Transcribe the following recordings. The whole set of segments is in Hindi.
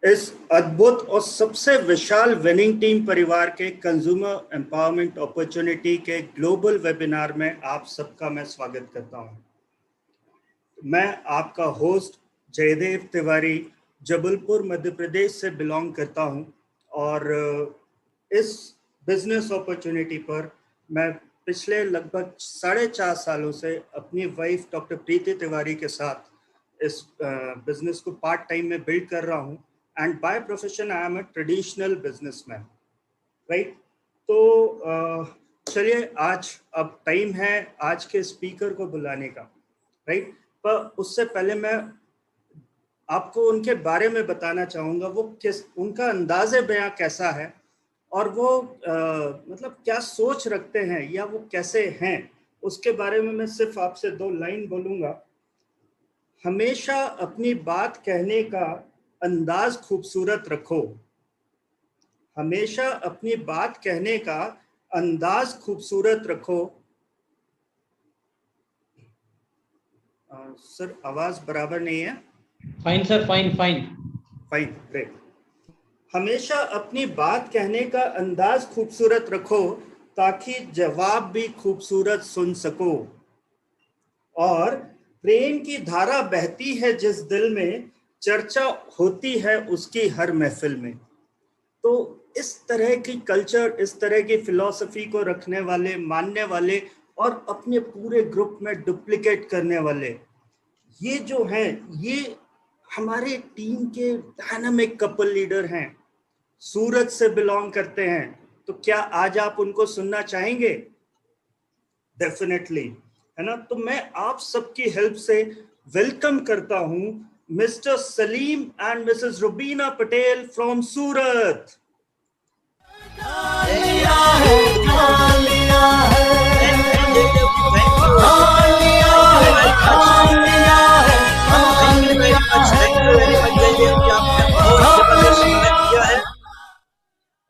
इस अद्भुत और सबसे विशाल विनिंग टीम परिवार के कंज्यूमर एम्पावरमेंट अपॉर्चुनिटी के ग्लोबल वेबिनार में आप सबका मैं स्वागत करता हूं। मैं आपका होस्ट जयदेव तिवारी जबलपुर मध्य प्रदेश से बिलोंग करता हूं और इस बिजनेस अपॉर्चुनिटी पर मैं पिछले लगभग 4.5 सालों से अपनी वाइफ डॉक्टर प्रीति तिवारी के साथ इस बिजनेस को पार्ट टाइम में बिल्ड कर रहा हूं। And by profession I am a traditional businessman, right. तो चलिए, आज अब टाइम है आज के स्पीकर को बुलाने का, राइट। पर उससे पहले मैं आपको उनके बारे में बताना चाहूँगा, वो उनका अंदाज़े बयां कैसा है और वो मतलब क्या सोच रखते हैं या वो कैसे हैं, उसके बारे में मैं सिर्फ आपसे 2 लाइन बोलूँगा। हमेशा अपनी बात कहने का अंदाज खूबसूरत रखो। हमेशा अपनी बात कहने का अंदाज खूबसूरत रखो। सर आवाज बराबर नहीं है। Fine sir, fine fine fine, great. हमेशा अपनी बात कहने का अंदाज खूबसूरत रखो ताकि जवाब भी खूबसूरत सुन सको। और प्रेम की धारा बहती है जिस दिल में, चर्चा होती है उसकी हर महफिल में। तो इस तरह की कल्चर, इस तरह की फिलॉसफी को रखने वाले, मानने वाले और अपने पूरे ग्रुप में डुप्लीकेट करने वाले, ये जो हैं, ये हमारे टीम के डायनामिक कपल लीडर हैं, सूरत से बिलोंग करते हैं। तो क्या आज आप उनको सुनना चाहेंगे? डेफिनेटली, है ना। तो मैं आप सबकी हेल्प से वेलकम करता हूं Mr Salim and Mrs Rubina Patel from Surat.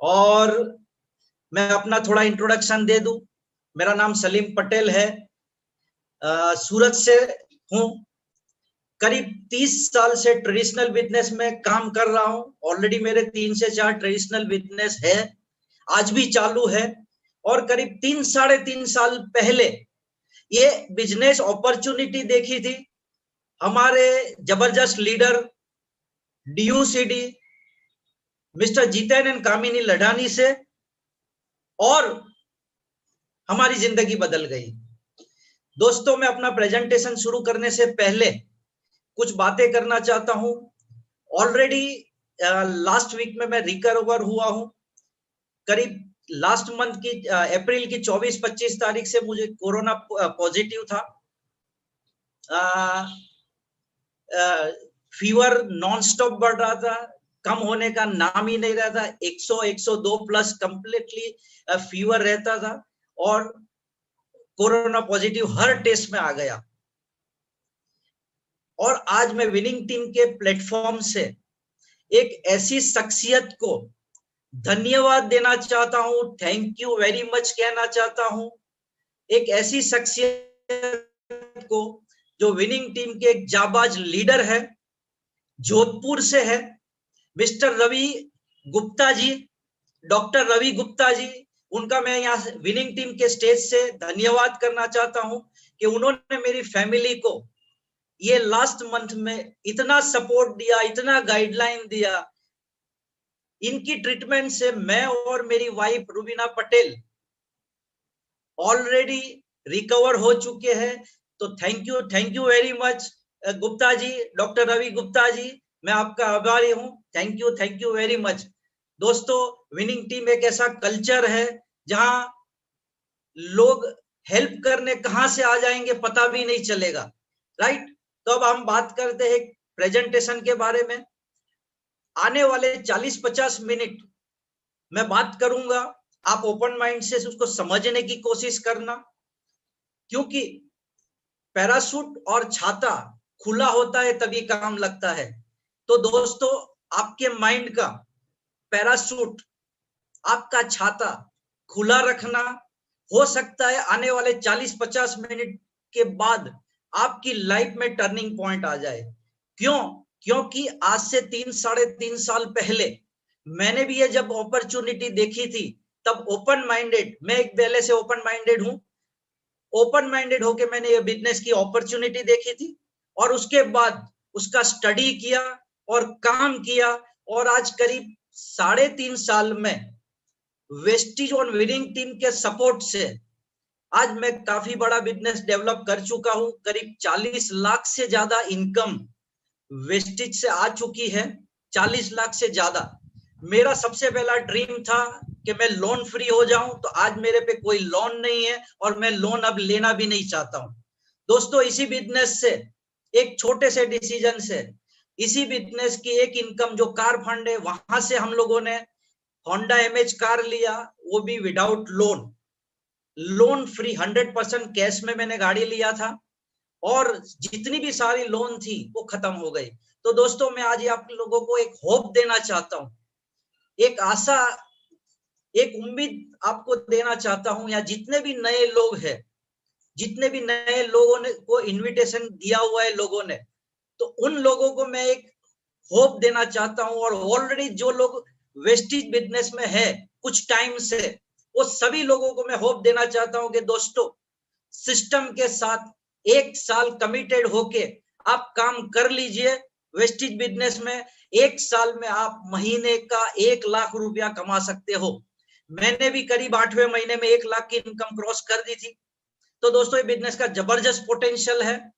और मैं अपना थोड़ा इंट्रोडक्शन दे दूं। मेरा नाम सलीम पटेल है, सूरत से हूं। करीब 30 साल से ट्रेडिशनल बिजनेस में काम कर रहा हूं। ऑलरेडी मेरे 3 से 4 ट्रेडिशनल बिजनेस है, आज भी चालू है। और करीब 3-3.5 साल पहले ये बिजनेस अपॉर्चुनिटी देखी थी हमारे जबरदस्त leader DUCD Mr Jiten and Kamini Ladani से, और हमारी जिंदगी बदल गई। दोस्तों, मैं अपना प्रेजेंटेशन शुरू करने से पहले कुछ बातें करना चाहता हूं। ऑलरेडी लास्ट वीक में मैं रिकवर हुआ हूं। करीब लास्ट मंथ की अप्रैल की 24-25 तारीख से मुझे कोरोना पॉजिटिव था। फीवर नॉन स्टॉप बढ़ रहा था, कम होने का नाम ही नहीं रहा था। 100-102 प्लस कंप्लीटली फीवर रहता था और कोरोना पॉजिटिव हर टेस्ट में आ गया। और आज मैं विनिंग टीम के प्लेटफॉर्म से एक ऐसी शख्सियत को धन्यवाद देना चाहता हूं, थैंक यू वेरी मच कहना चाहता हूं। एक ऐसी शख्सियत को जो विनिंग टीम के एक जाबाज लीडर है, जोधपुर से है, मिस्टर रवि गुप्ता जी, डॉक्टर रवि गुप्ता जी। उनका मैं यहाँ विनिंग टीम के स्टेज से धन्यवाद करना चाहता हूं कि उन्होंने मेरी फैमिली को ये लास्ट मंथ में इतना सपोर्ट दिया, इतना गाइडलाइन दिया। इनकी ट्रीटमेंट से मैं और मेरी wife Rubina Patel already recover हो चुके हैं। तो thank you very much Gupta ji, doctor Ravi Gupta ji, मैं आपका आभारी हूं। Thank you very much. दोस्तों, विनिंग टीम एक ऐसा कल्चर है जहां लोग हेल्प करने कहां से आ जाएंगे पता भी नहीं चलेगा, राइट। तो अब हम बात करते हैं प्रेजेंटेशन के बारे में। आने वाले 40-50 मिनट मैं बात करूंगा, आप ओपन माइंड से उसको समझने की कोशिश करना, क्योंकि पैराशूट और छाता खुला होता है तभी काम लगता है। तो दोस्तों, आपके माइंड का पैराशूट, आपका छाता खुला रखना। हो सकता है आने वाले 40-50 मिनट के बाद आपकी लाइफ में टर्निंग पॉइंट आ जाए। क्यों? क्योंकि आज से 3-3.5 साल पहले मैंने भी ये जब अपॉर्चुनिटी देखी थी, तब ओपन माइंडेड, मैं एक पहले से ओपन माइंडेड हूं, ओपन माइंडेड होके मैंने ये बिजनेस की अपॉर्चुनिटी देखी थी और उसके बाद उसका स्टडी किया और काम किया, और आज करीब 3.5 साल में वेस्टिज और विनिंग टीम के सपोर्ट से आज मैं काफी बड़ा बिजनेस डेवलप कर चुका हूं। करीब 40 लाख से ज्यादा इनकम वेस्टिज से आ चुकी है, 40 लाख से ज्यादा। मेरा सबसे पहला ड्रीम था कि मैं लोन फ्री हो जाऊं, तो आज मेरे पे कोई लोन नहीं है और मैं लोन अब लेना भी नहीं चाहता हूं। दोस्तों, इसी बिजनेस से, एक छोटे से डिसीजन से, इसी बिजनेस की एक इनकम जो कार फंड है, वहां से हम लोगों ने होंडा एमएच कार लिया, वो भी without loan, loan free, 100% cash में मैंने गाड़ी लिया था, और जितनी भी सारी लोन थी वो खत्म हो गई। तो दोस्तों, मैं आज आप लोगों को एक होप देना चाहता हूं, एक आशा, एक उम्मीद आपको देना चाहता हूं, या जितने भी नए लोग हैं, जितने भी नए लोगों ने को इनविटेशन दिया हुआ है लोगों ने, तो उन लोगों को मैं एक होप देना चाहता हूं। और ऑलरेडी जो लोग वेस्टिज बिजनेस में है कुछ टाइम से, वो सभी लोगों को मैं होप देना चाहता हूं कि दोस्तों, सिस्टम के साथ 1 साल कमिटेड होके आप काम कर लीजिए वेस्टिज बिजनेस में। 1 साल में आप महीने का 1 लाख रुपया कमा सकते हो। मैंने भी करीब 8वें महीने में 1 लाख की इनकम क्रॉस कर दी थी। तो दोस्तों, ये बिजनेस का जबरदस्त पोटेंशियल है।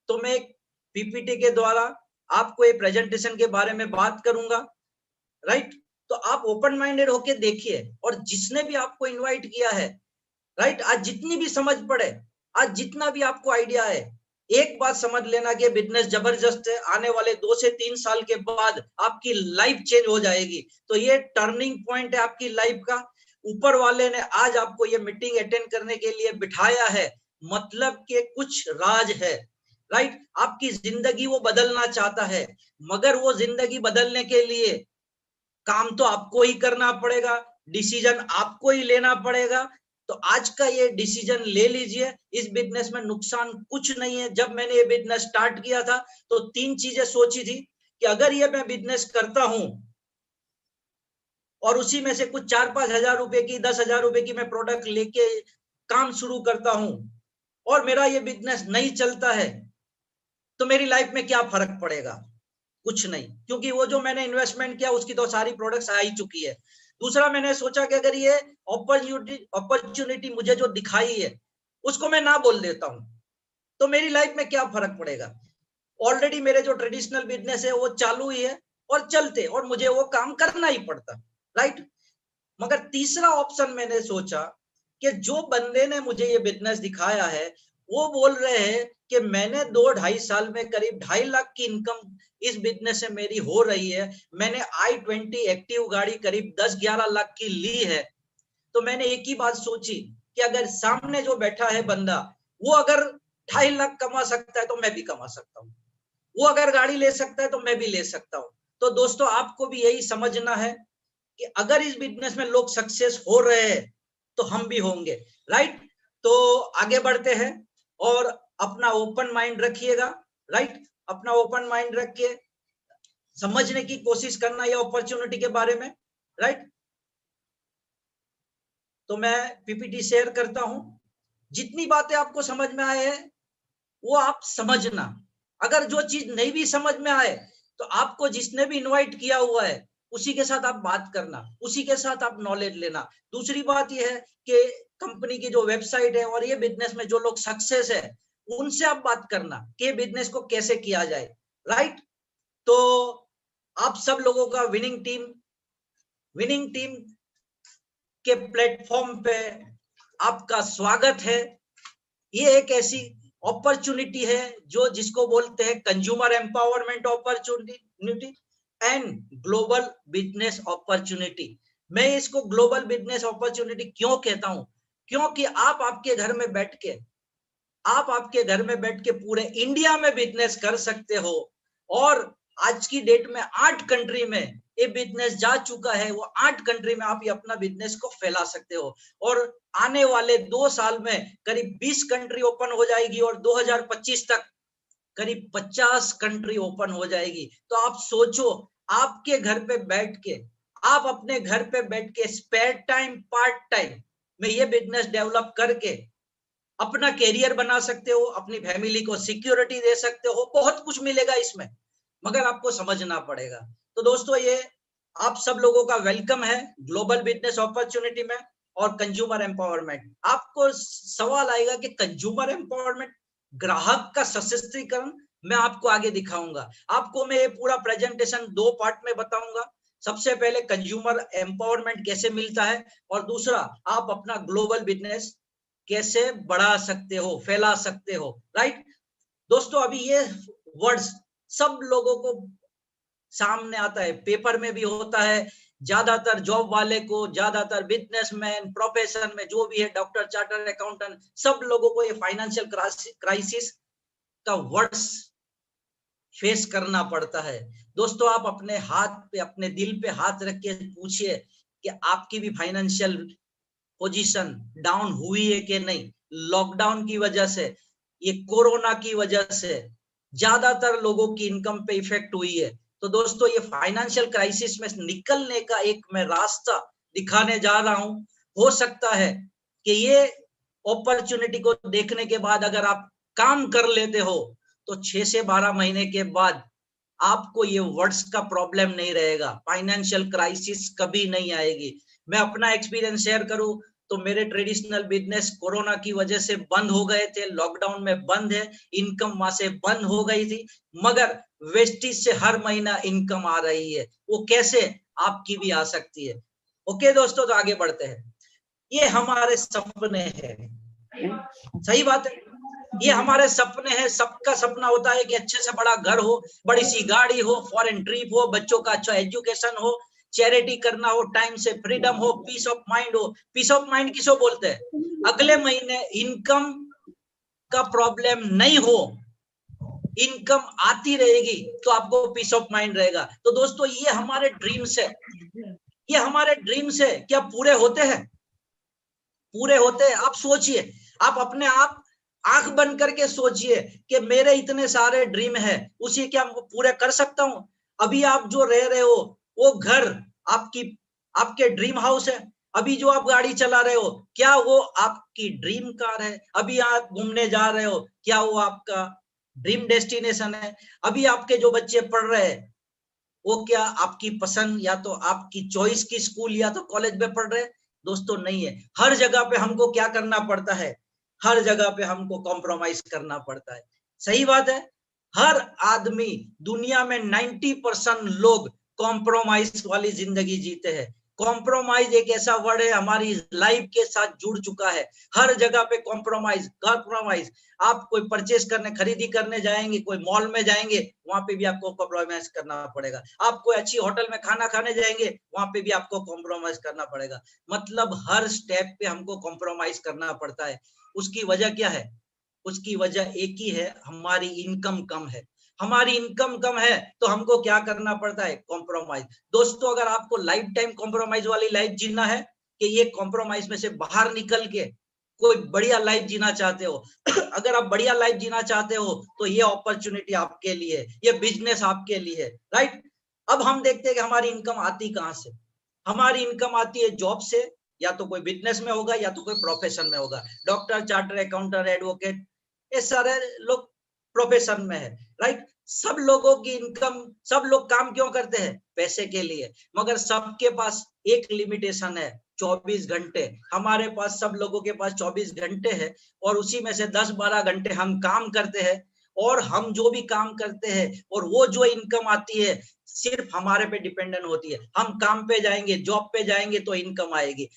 तो मैं एक पीपीटी के द्वारा आपको ये प्रेजेंटेशन के बारे में बात करूंगा, राइट। तो आप ओपन माइंडेड होके देखिए, और जिसने भी आपको इनवाइट किया है, राइट, आज जितनी भी समझ पड़े, आज जितना भी आपको आइडिया है, एक बात समझ लेना कि बिजनेस जबरदस्त है। आने वाले 2 से 3 साल के बाद आपकी लाइफ चेंज हो जाएगी। तो ये टर्निंग पॉइंट है आपकी लाइफ का। ऊपर वाले ने आज आपको ये मीटिंग अटेंड करने के लिए बिठाया है, मतलब कि कुछ राज है, राइट। आपकी जिंदगी वो बदलना चाहता है, मगर वो जिंदगी बदलने के लिए काम तो आपको ही करना पड़ेगा, डिसीजन आपको ही लेना पड़ेगा। तो आज का ये डिसीजन ले लीजिए। इस बिजनेस में नुकसान कुछ नहीं है। जब मैंने ये बिजनेस स्टार्ट किया था तो 3 चीजें सोची थी कि अगर ये मैं बिजनेस करता हूं और उसी में से कुछ 4-5 हजार रुपए की, 10 हजार रुपए की मैं प्रोडक्ट लेके काम शुरू करता हूं और मेरा ये बिजनेस नहीं चलता है, तो मेरी लाइफ में क्या फर्क पड़ेगा? कुछ नहीं, क्योंकि वो जो मैंने इन्वेस्टमेंट किया उसकी तो सारी प्रोडक्ट्स आ ही चुकी है। दूसरा, मैंने सोचा कि अगर ये अपॉर्चुनिटी मुझे जो दिखाई है उसको मैं ना बोल देता हूं, तो मेरी लाइफ में क्या फर्क पड़ेगा? ऑलरेडी मेरे जो ट्रेडिशनल बिजनेस है वो चालू ही है और चलते, और मुझे वो काम करना ही पड़ता, राइट। मगर तीसरा ऑप्शन मैंने सोचा कि जो बंदे ने मुझे ये बिजनेस दिखाया है वो बोल रहे हैं कि मैंने 2-2.5 साल में करीब 2.5 लाख की इनकम इस बिजनेस से मेरी हो रही है। मैंने i20 एक्टिव गाड़ी करीब 10-11 लाख की ली है। तो मैंने एक ही बात सोची कि अगर सामने जो बैठा है बंदा, वो अगर 2.5 लाख कमा सकता है तो मैं भी कमा सकता हूँ, वो अगर गाड़ी ले सकता है तो मैं भी ले सकता हूँ। तो दोस्तों, आपको भी यही समझना है कि अगर इस बिजनेस में लोग सक्सेस हो रहे हैं तो हम भी होंगे, राइट। तो आगे बढ़ते हैं और अपना ओपन माइंड रखिएगा, राइट। अपना ओपन माइंड रख के समझने की कोशिश करना ये अपॉर्चुनिटी के बारे में, राइट। तो मैं पीपीटी शेयर करता हूं। जितनी बातें आपको समझ में आए हैं वो आप समझना। अगर जो चीज नहीं भी समझ में आए तो आपको जिसने भी इनवाइट किया हुआ है उसी के साथ आप बात करना, उसी के साथ आप नॉलेज लेना। दूसरी बात यह है कि कंपनी की जो वेबसाइट है और ये बिजनेस में जो लोग सक्सेस है उनसे आप बात करना कि बिजनेस को कैसे किया जाए, राइट। तो आप सब लोगों का विनिंग टीम के प्लेटफॉर्म पे आपका स्वागत है। ये एक ऐसी अपॉर्चुनिटी है जो जिसको बोलते हैं consumer empowerment opportunity and global business opportunity. मैं इसको ग्लोबल बिजनेस अपॉर्चुनिटी क्यों कहता हूं? क्योंकि आप आपके घर में बैठ के पूरे इंडिया में बिजनेस कर सकते हो। और आज की डेट में 8 कंट्री में ये बिजनेस जा चुका है। वो 8 कंट्री में आप ये अपना बिजनेस को फैला सकते हो। और आने वाले 2 साल में करीब 20 कंट्री ओपन हो जाएगी और 2025 तक करीब 50 कंट्री ओपन हो जाएगी। तो आप सोचो, आपके घर पे बैठ के, आप अपने घर पे बैठ के स्पेयर टाइम, पार्ट टाइम में ये बिजनेस डेवलप करके अपना कैरियर बना सकते हो, अपनी फैमिली को सिक्योरिटी दे सकते हो, बहुत कुछ मिलेगा इसमें, मगर आपको समझना पड़ेगा। तो दोस्तों, ये आप सब लोगों का वेलकम है ग्लोबल बिजनेस अपॉर्चुनिटी में और कंज्यूमर एम्पावरमेंट। आपको सवाल आएगा कि कंज्यूमर एम्पावरमेंट, ग्राहक का सशक्तिकरण, मैं आपको आगे दिखाऊंगा। आपको मैं ये पूरा प्रेजेंटेशन 2 पार्ट में बताऊंगा। सबसे पहले कंज्यूमर एम्पावरमेंट कैसे मिलता है, और दूसरा आप अपना ग्लोबल बिजनेस कैसे बढ़ा सकते हो, फैला सकते हो। राइट दोस्तों, अभी ये वर्ड्स सब लोगों को सामने आता है, पेपर में भी होता है, ज्यादातर जॉब वाले को, ज्यादातर बिजनेसमैन, प्रोफेशन में जो भी है, डॉक्टर, चार्टर्ड अकाउंटेंट, सब लोगों को ये फाइनेंशियल क्राइसिस का वर्ड्स फेस करना पड़ता है। दोस्तों, आप अपने हाथ पे, अपने दिल पे हाथ रख के पूछिए कि आपकी भी फाइनेंशियल पोजीशन डाउन हुई है कि नहीं। लॉकडाउन की वजह से, ये कोरोना की वजह से ज्यादातर लोगों की इनकम पे इफेक्ट हुई है। तो दोस्तों, ये फाइनेंशियल क्राइसिस में निकलने का एक मैं रास्ता दिखाने जा रहा हूं। हो सकता है कि ये अपॉर्चुनिटी को देखने के बाद अगर आप काम कर लेते हो तो 6 से 12 महीने के बाद आपको ये वर्ड्स का प्रॉब्लम नहीं रहेगा, फाइनेंशियल क्राइसिस कभी नहीं आएगी। मैं अपना एक्सपीरियंस शेयर करूं तो मेरे ट्रेडिशनल बिजनेस कोरोना की वजह से बंद हो गए थे, लॉकडाउन में बंद है, इनकम वहां से बंद हो गई थी, मगर वेस्टेज से हर महीना इनकम आ रही है। वो कैसे, आपकी भी आ सकती है। ओके दोस्तों, तो आगे बढ़ते हैं। ये हमारे सपने हैं, सही बात है, ये हमारे सपने हैं। सबका सपना होता है कि अच्छे से बड़ा घर हो, बड़ी सी गाड़ी हो, फॉरेन ट्रिप हो, बच्चों का अच्छा एजुकेशन हो, चैरिटी करना हो, टाइम से फ्रीडम हो, पीस ऑफ माइंड हो। पीस ऑफ माइंड किसको बोलते हैं? अगले महीने इनकम का प्रॉब्लम नहीं हो, इनकम आती रहेगी तो आपको पीस ऑफ माइंड रहेगा। तो दोस्तों, ये हमारे ड्रीम्स है, ये हमारे ड्रीम्स है। क्या पूरे होते हैं? पूरे होते हैं। आप सोचिए, आप अपने आप आंख बंद करके सोचिए कि मेरे इतने सारे ड्रीम है, उसे क्या पूरे कर सकता हूं? अभी आप जो रह रहे हो वो घर आपके ड्रीम हाउस है। अभी जो आप गाड़ी चला रहे हो, क्या वो आपकी ड्रीम कार है? अभी आप घूमने जा रहे हो, क्या वो आपका ड्रीम डेस्टिनेशन है? अभी आपके जो बच्चे पढ़ रहे हैं, वो क्या आपकी पसंद या तो आपकी चॉइस की स्कूल या तो कॉलेज में पढ़ रहे हैं? दोस्तों, नहीं है। हर जगह पे हमको क्या करना पड़ता है? हर जगह पे हमको कॉम्प्रोमाइज करना पड़ता है। सही बात है। हर आदमी, दुनिया में 90% लोग कॉम्प्रोमाइज वाली जिंदगी जीते हैं। कॉम्प्रोमाइज एक ऐसा वर्ड है, हमारी लाइफ के साथ जुड़ चुका है। हर जगह पे कॉम्प्रोमाइज। आप कोई परचेस करने, खरीदी करने जाएंगे, कोई मॉल में जाएंगे, वहां पे भी आपको कॉम्प्रोमाइज करना पड़ेगा। आप कोई अच्छी होटल में खाना खाने जाएंगे, वहां पे भी आपको कॉम्प्रोमाइज करना पड़ेगा। मतलब हर स्टेप पे हमको कॉम्प्रोमाइज करना पड़ता है। उसकी वजह क्या है? उसकी वजह एक ही है, हमारी इनकम कम है। हमारी इनकम कम है तो हमको क्या करना पड़ता है? कॉम्प्रोमाइज। दोस्तों, अगर आपको लाइफ टाइम कॉम्प्रोमाइज वाली लाइफ जीना है, कि ये कॉम्प्रोमाइज में से बाहर निकल के कोई बढ़िया लाइफ जीना चाहते हो अगर आप बढ़िया लाइफ जीना चाहते हो तो ये अपॉर्चुनिटी आपके लिए, ये बिजनेस आपके लिए है। राइट। अब हम देखते हैं कि हमारी इनकम आती कहां से। हमारी इनकम आती है जॉब से, या तो कोई बिजनेस में होगा या तो कोई प्रोफेशन में होगा। डॉक्टर, चार्टर अकाउंटेंट, एडवोकेट, ये सारे लोग प्रोफेशन में है। राइट। सब लोगों की इनकम, सब लोग काम क्यों करते हैं? पैसे के लिए। मगर सबके पास एक लिमिटेशन है, 24 घंटे। हमारे पास, सब लोगों के पास 24 घंटे है, और उसी में से 10-12 घंटे हम काम करते हैं। और हम जो भी काम करते हैं और वो जो इनकम आती है सिर्फ हमारे पे डिपेंडेंट होती है। हम काम पे जाएंगे, जॉब पे जाएंगे तो इनकम आएगी।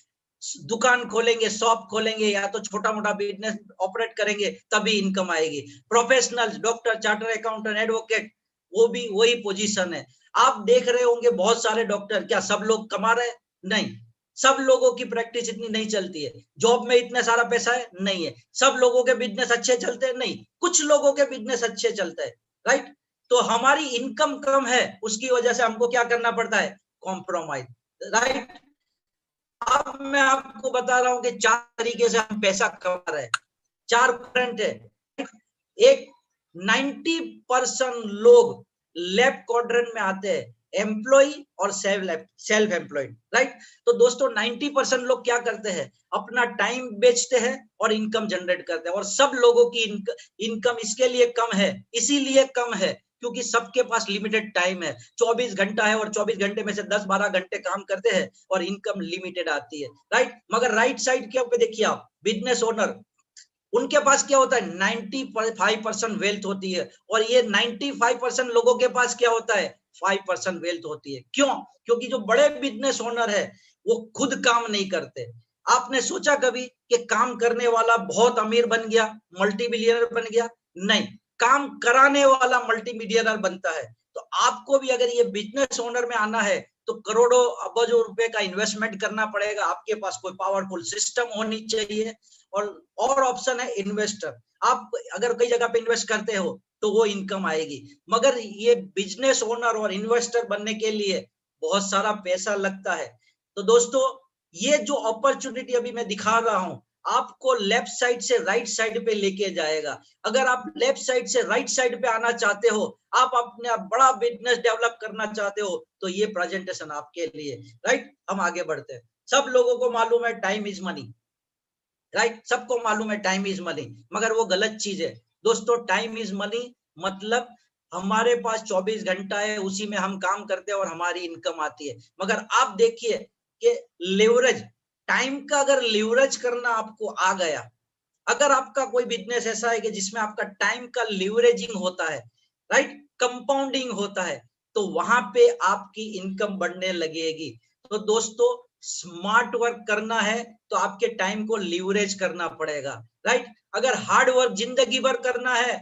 दुकान खोलेंगे, शॉप खोलेंगे, या तो छोटा मोटा बिजनेस ऑपरेट करेंगे, तभी इनकम आएगी। Professionals, doctor, charter accountant, advocate, वो भी वही पोजीशन है। आप देख रहे होंगे बहुत सारे डॉक्टर, क्या सब लोग कमा रहे हैं? नहीं। सब लोगों की प्रैक्टिस इतनी नहीं चलती है। जॉब में इतना सारा पैसा है? नहीं है। सब लोगों के बिजनेस अच्छे चलते हैं? नहीं। कुछ लोगों के बिजनेस अच्छे चलते हैं। राइट। तो हमारी इनकम कम है, उसकी वजह से हमको क्या करना पड़ता है? कॉम्प्रोमाइज। राइट। अब मैं आपको बता रहा हूं कि 4 तरीके से हम पैसा कमा रहे हैं। 4 करंट है। एक 90% लोग लेफ्ट क्वाड्रेंट में आते हैं, एम्प्लॉय और सेल्फ एम्प्लॉयड, राइट। तो दोस्तों 90% लोग क्या करते हैं, अपना टाइम बेचते हैं और इनकम जनरेट करते हैं। और सब लोगों की इनकम इसके लिए कम है, इसीलिए कम है क्योंकि सबके पास लिमिटेड टाइम है, 24 घंटा है और 24 घंटे में से 10-12 घंटे काम करते हैं और इनकम लिमिटेड आती है, राइट। मगर राइट साइड के ऊपर देखिए आप, बिजनेस ओनर, उनके पास क्या होता है, 95% वेल्थ होती है और ये 95% लोगों के पास क्या होता है, 5% वेल्थ होती है। क्यों? क्योंकि जो बड़े बिजनेस ओनर है वो खुद काम नहीं करते। आपने सोचा कभी कि काम करने वाला बहुत अमीर बन गया, मल्टी बिलियनर बन गया? नहीं, काम कराने वाला मल्टी मिलियनर बनता है। तो आपको भी अगर ये बिजनेस ओनर में आना है तो करोड़ों अरबों रुपए का इन्वेस्टमेंट करना पड़ेगा। आपके पास कोई पावरफुल सिस्टम होनी चाहिए और ऑप्शन है इन्वेस्टर। आप अगर कई जगह पे इन्वेस्ट करते हो तो वो इनकम आएगी, मगर ये बिजनेस ओनर और इन्वेस्टर बनने के लिए बहुत सारा पैसा लगता है। तो दोस्तों ये जो अपॉर्चुनिटी अभी मैं दिखा रहा हूं, आपको लेफ्ट साइड से राइट साइड पे लेके जाएगा। अगर आप लेफ्ट साइड से राइट साइड पे आना चाहते हो, आप अपने बड़ा बिजनेस डेवलप करना चाहते हो, तो ये प्रेजेंटेशन आपके लिए, राइट। हम आगे बढ़ते हैं। सब लोगों को मालूम है टाइम इज मनी, राइट, सबको मालूम है टाइम इज मनी, मगर वो गलत चीज है दोस्तों। टाइम इज मनी मतलब हमारे पास 24 घंटा है, उसी में हम काम करते हैं और हमारी इनकम आती है। मगर आप देखिए कि लेवरेज, टाइम का अगर लेवरेज करना आपको आ गया, अगर आपका कोई बिजनेस ऐसा है कि जिसमें आपका टाइम का लीवरेजिंग होता है, राइट, कंपाउंडिंग होता है, तो वहां पे आपकी इनकम बढ़ने लगेगी। तो दोस्तों स्मार्ट वर्क करना है तो आपके टाइम को लीवरेज करना पड़ेगा, राइट। अगर हार्ड वर्क जिंदगी भर करना है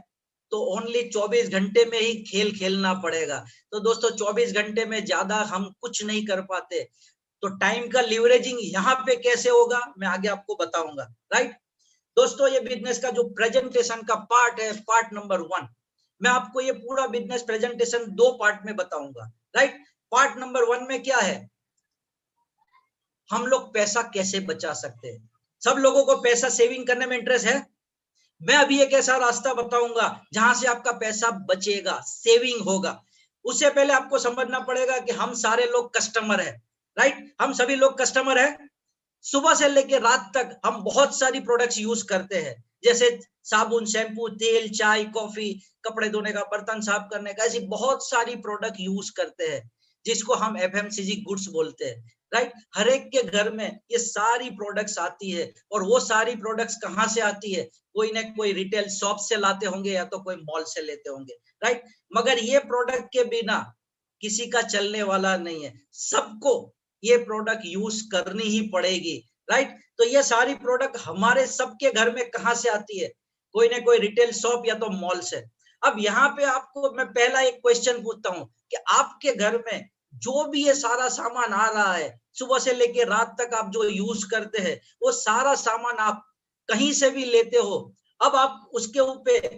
तो ओनली 24 घंटे में ही खेल खेलना पड़ेगा। तो दोस्तों 24 घंटे में ज्यादा हम कुछ नहीं कर पाते। तो टाइम का लीवरेजिंग यहाँ पे कैसे होगा मैं आगे आपको बताऊंगा, राइट। दोस्तों ये बिजनेस का जो प्रेजेंटेशन का पार्ट है, पार्ट नंबर 1, मैं आपको ये पूरा बिजनेस प्रेजेंटेशन 2 पार्ट में बताऊंगा, राइट। पार्ट नंबर 1 में क्या है, हम लोग पैसा कैसे बचा सकते हैं। सब लोगों को पैसा सेविंग करने में इंटरेस्ट है। मैं अभी एक ऐसा रास्ता बताऊंगा जहां से आपका पैसा बचेगा, सेविंग होगा। उससे पहले आपको समझना पड़ेगा कि हम सारे लोग कस्टमर है, राइट, हम सभी लोग कस्टमर है। सुबह से लेकर रात तक हम बहुत सारी प्रोडक्ट्स यूज करते हैं, जैसे साबुन, शैम्पू, तेल, चाय, कॉफी, कपड़े धोने का, बर्तन साफ करने का, ऐसी बहुत सारी प्रोडक्ट यूज करते हैं जिसको हम एफएमसीजी गुड्स बोलते हैं, राइट। हर एक के घर में ये सारी प्रोडक्ट्स आती है और वो सारी प्रोडक्ट्स कहाँ से आती है, कोई ना कोई रिटेल शॉप से लाते होंगे या तो कोई मॉल से लेते होंगे, राइट। मगर ये प्रोडक्ट के बिना किसी का चलने वाला नहीं है, सबको ये प्रोडक्ट यूज करनी ही पड़ेगी, राइट। तो ये सारी प्रोडक्ट हमारे सबके घर में कहां से आती है, कोई ना कोई रिटेल शॉप या तो मॉल से। अब यहाँ पे आपको मैं पहला एक क्वेश्चन पूछता हूँ कि आपके घर में जो भी ये सारा सामान आ रहा है, सुबह से लेके रात तक आप जो यूज करते हैं, वो सारा सामान आप कहीं से भी लेते हो। अब आप उसके ऊपर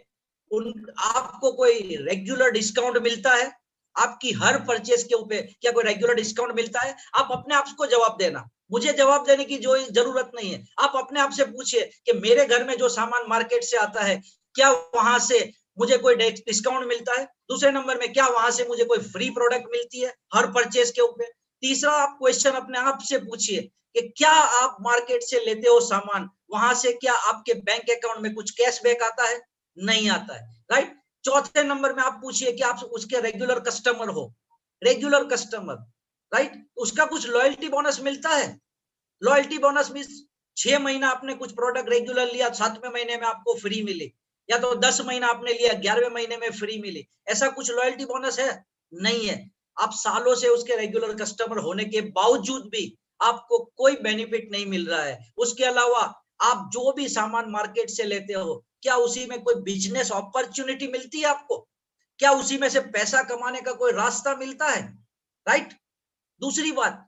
आपको कोई रेगुलर डिस्काउंट मिलता है? आपकी हर परचेज के ऊपर क्या कोई रेगुलर डिस्काउंट मिलता है? आप अपने आप को जवाब देना, मुझे जवाब देने की जो जरूरत नहीं है। आप अपने आप से पूछिए कि मेरे घर में जो सामान मार्केट से आता है, क्या वहां से मुझे कोई डिस्काउंट मिलता है? दूसरे नंबर में, क्या वहां से मुझे कोई फ्री प्रोडक्ट मिलती है हर परचेज के ऊपर? तीसरा आप क्वेश्चन अपने आप से पूछिए कि क्या आप मार्केट से लेते हो सामान, वहां से क्या आपके बैंक अकाउंट में कुछ कैशबैक आता है? नहीं आता है, राइट। चौथे नंबर में आप पूछिए कि आप उसके रेगुलर कस्टमर हो, रेगुलर कस्टमर, राइट, उसका कुछ लॉयल्टी बोनस मिलता है? लॉयल्टी बोनस मींस 6 महीना आपने कुछ प्रोडक्ट रेगुलर लिया, 7वें महीने में आपको फ्री मिली, या तो 10 महीना आपने लिया, 11वें महीने में फ्री मिली, ऐसा कुछ लॉयल्टी बोनस है? नहीं है। आप सालों से उसके रेगुलर कस्टमर होने के बावजूद भी आपको कोई बेनिफिट नहीं मिल रहा है। उसके अलावा आप जो भी सामान मार्केट से लेते हो, क्या उसी में कोई बिजनेस अपॉर्चुनिटी मिलती है आपको? क्या उसी में से पैसा कमाने का कोई रास्ता मिलता है, राइट। दूसरी बात,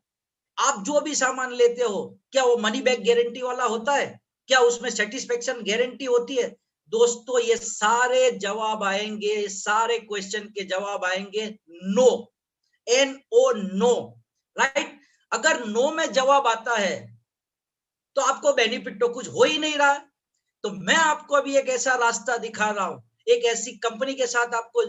आप जो भी सामान लेते हो, क्या वो मनी बैक गारंटी वाला होता है? क्या उसमें सेटिस्फेक्शन गारंटी होती है? दोस्तों ये सारे जवाब आएंगे, सारे क्वेश्चन के जवाब आएंगे नो, NO, नो, राइट। अगर नो में जवाब आता है तो आपको बेनिफिट तो कुछ हो ही नहीं रहा। तो मैं आपको अभी एक ऐसा रास्ता दिखा रहा हूं, एक ऐसी कंपनी के साथ आपको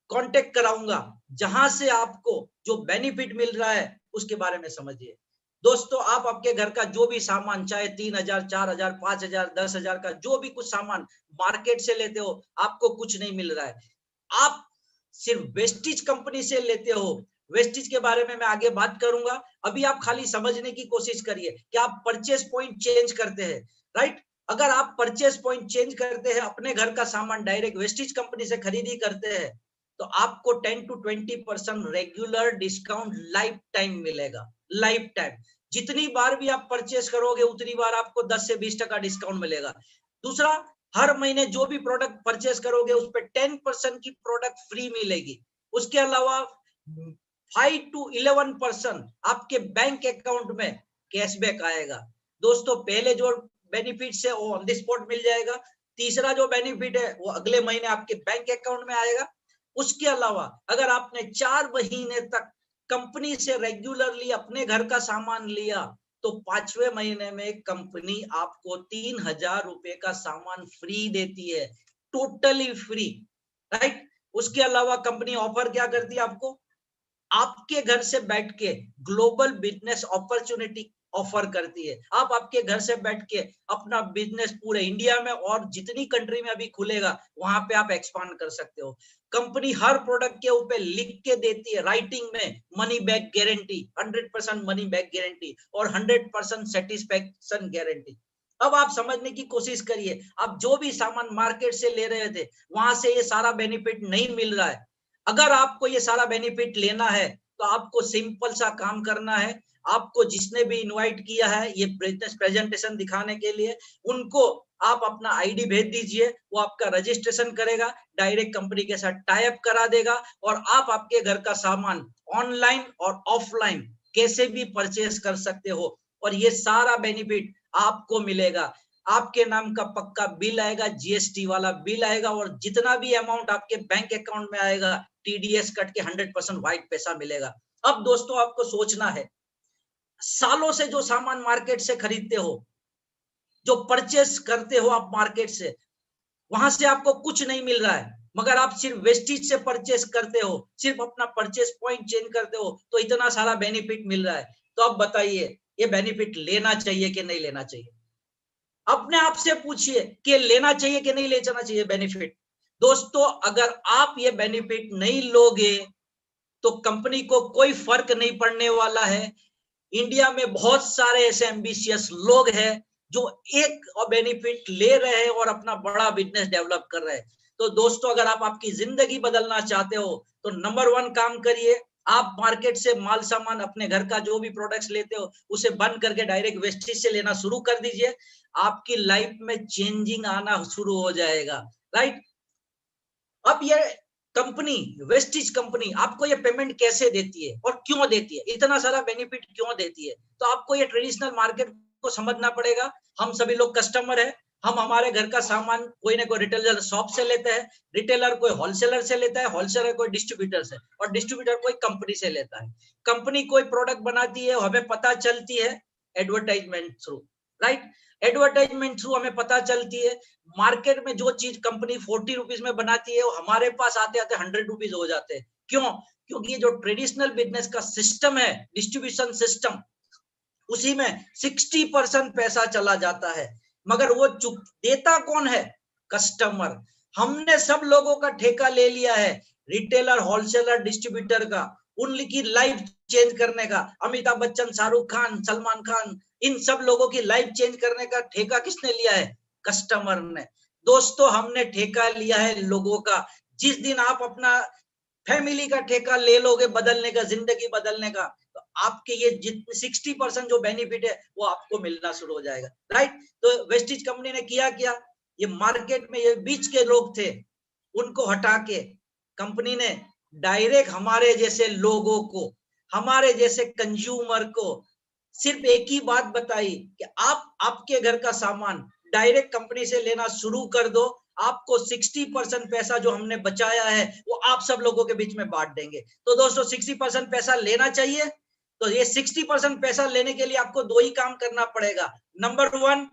कांटेक्ट कराऊंगा जहां से आपको जो बेनिफिट मिल रहा है उसके बारे में समझिए। दोस्तों, आप आपके घर का जो भी सामान, चाहे 3,000, 4,000, 5,000, 10,000 का जो भी कुछ सामान मार्केट से लेते हो, आपको कुछ नहीं मिल रहा है। आप सिर्फ वेस्टिज कंपनी से लेते हो। वेस्टिज के बारे में मैं आगे बात करूंगा। अभी आप खाली समझने की कोशिश करिए कि आप परचेस पॉइंट चेंज करते हैं, राइट। अगर आप परचेस पॉइंट चेंज करते हैं, अपने घर का सामान डायरेक्ट वेस्टिज कंपनी से खरीदी करते हैं, तो आपको 10 to 20% regular discount life time मिलेगा। लाइफ टाइम जितनी बार भी आप परचेस करोगे उतनी बार आपको 10 से 20% डिस्काउंट मिलेगा। दूसरा, हर महीने जो भी प्रोडक्ट परचेस करोगे उस पर 10% की प्रोडक्ट फ्री मिलेगी। उसके अलावा 5 to 11% आपके बैंक अकाउंट में कैशबैक आएगा। दोस्तों, पहले जो बेनिफिट है वो ऑन द स्पॉट मिल जाएगा। तीसरा जो बेनिफिट है वो अगले महीने आपके बैंक अकाउंट में आएगा। उसके अलावा अगर आपने 4 महीने तक कंपनी से रेगुलरली अपने घर का सामान लिया तो 5वें महीने में कंपनी आपको 3,000 रुपए का सामान फ्री देती है, टोटली फ्री, राइट। उसके अलावा कंपनी ऑफर क्या करती है आपको? आपके घर से बैठ के ग्लोबल बिजनेस अपॉर्चुनिटी ऑफर करती है। आप आपके घर से बैठ के अपना बिजनेस पूरे इंडिया में और जितनी कंट्री में अभी खुलेगा वहां पे आप एक्सपांड कर सकते हो। कंपनी हर प्रोडक्ट के ऊपर लिख के देती है राइटिंग में, money back guarantee, 100% money back guarantee और 100% सेटिस्फेक्शन गारंटी। अब आप समझने की कोशिश करिए, आप जो भी सामान मार्केट से ले रहे थे वहां से ये सारा बेनिफिट नहीं मिल रहा है। अगर आपको ये सारा बेनिफिट लेना है तो आपको सिंपल सा काम करना है। आपको जिसने भी इनवाइट किया है ये बिजनेस प्रेजेंटेशन दिखाने के लिए, उनको आप अपना आईडी भेज दीजिए, वो आपका रजिस्ट्रेशन करेगा, डायरेक्ट कंपनी के साथ टाई अप करा देगा और आप आपके घर का सामान ऑनलाइन और ऑफलाइन कैसे भी परचेस कर सकते हो और ये सारा बेनिफिट आपको मिलेगा। आपके नाम का पक्का बिल आएगा, जीएसटी वाला बिल आएगा और जितना भी अमाउंट आपके बैंक अकाउंट में आएगा टीडीएस कट के 100% व्हाइट पैसा मिलेगा। अब दोस्तों, आपको सोचना है, सालों से जो सामान मार्केट से खरीदते हो, जो परचेस करते हो आप मार्केट से, वहां से आपको कुछ नहीं मिल रहा है, मगर आप सिर्फ वेस्टिज से परचेस करते हो, सिर्फ अपना परचेस पॉइंट चेंज करते हो तो इतना सारा बेनिफिट मिल रहा है। तो अब बताइए, ये बेनिफिट लेना चाहिए कि नहीं लेना चाहिए? अपने आप से पूछिए कि लेना चाहिए कि नहीं लेना चाहिए बेनिफिट। दोस्तों, अगर आप ये बेनिफिट नहीं लोगे तो कंपनी को कोई फर्क नहीं पड़ने वाला है। इंडिया में बहुत सारे ऐसे एम्बिशियस लोग हैं जो एक बेनिफिट ले रहे हैं और अपना बड़ा बिजनेस डेवलप कर रहे हैं। तो दोस्तों, अगर आप आपकी जिंदगी बदलना चाहते हो तो नंबर 1 काम करिए, आप मार्केट से माल सामान अपने घर का जो भी प्रोडक्ट्स लेते हो उसे बंद करके डायरेक्ट वेस्टेज से लेना शुरू कर दीजिए। आपकी लाइफ में चेंजिंग आना शुरू हो जाएगा, राइट। अब ये कंपनी, वेस्टिज कंपनी आपको ये पेमेंट कैसे देती है और क्यों देती है, इतना सारा बेनिफिट क्यों देती है? तो आपको ये ट्रेडिशनल मार्केट को समझना पड़ेगा। हम सभी लोग कस्टमर है, हम हमारे घर का सामान कोई ना कोई रिटेलर शॉप से लेते हैं, रिटेलर कोई होलसेलर से लेता है, होलसेलर कोई डिस्ट्रीब्यूटर से और डिस्ट्रीब्यूटर कोई कंपनी से लेता है। कंपनी कोई प्रोडक्ट बनाती है, हमें पता चलती है advertisement through, right. Advertisement through हमें पता चलती है। मार्केट में जो चीज कंपनी 40 रुपीज में बनाती है वो हमारे पास आते आते 100 रुपीज हो जाते हैं। क्यों? क्योंकि ये जो ट्रेडिशनल बिजनेस का सिस्टम है, डिस्ट्रीब्यूशन सिस्टम, उसी में 60% पैसा चला जाता है, मगर वो चुप देता कौन है? कस्टमर। हमने सब लोगों का ठेका ले लिया है, रिटेलर, होलसेलर, डिस्ट्रीब्यूटर का, उनकी लाइफ चेंज करने का। अमिताभ बच्चन, शाहरुख खान, सलमान खान, इन सब लोगों की लाइफ चेंज करने का ठेका किसने लिया है? कस्टमर ने। दोस्तों, हमने ठेका लिया है लोगों का। जिस दिन आप अपना फैमिली का ठेका ले लोगे बदलने का, जिंदगी बदलने का, तो आपके ये जितने 60% जो बेनिफिट है वो आपको मिलना शुरू हो जाएगा, राइट। तो वेस्टिज कंपनी ने किया क्या? ये मार्केट में ये बीच के लोग थे उनको हटा के कंपनी ने डायरेक्ट हमारे जैसे लोगों को, हमारे जैसे कंज्यूमर को सिर्फ एक ही बात बताई कि आप आपके घर का सामान डायरेक्ट कंपनी से लेना शुरू कर दो, आपको 60% पैसा जो हमने बचाया है वो आप सब लोगों के बीच में बांट देंगे। तो दोस्तों, 60% पैसा लेना चाहिए। तो ये 60% पैसा लेने के लिए आपको 2 ही काम करना पड़ेगा। नंबर 1,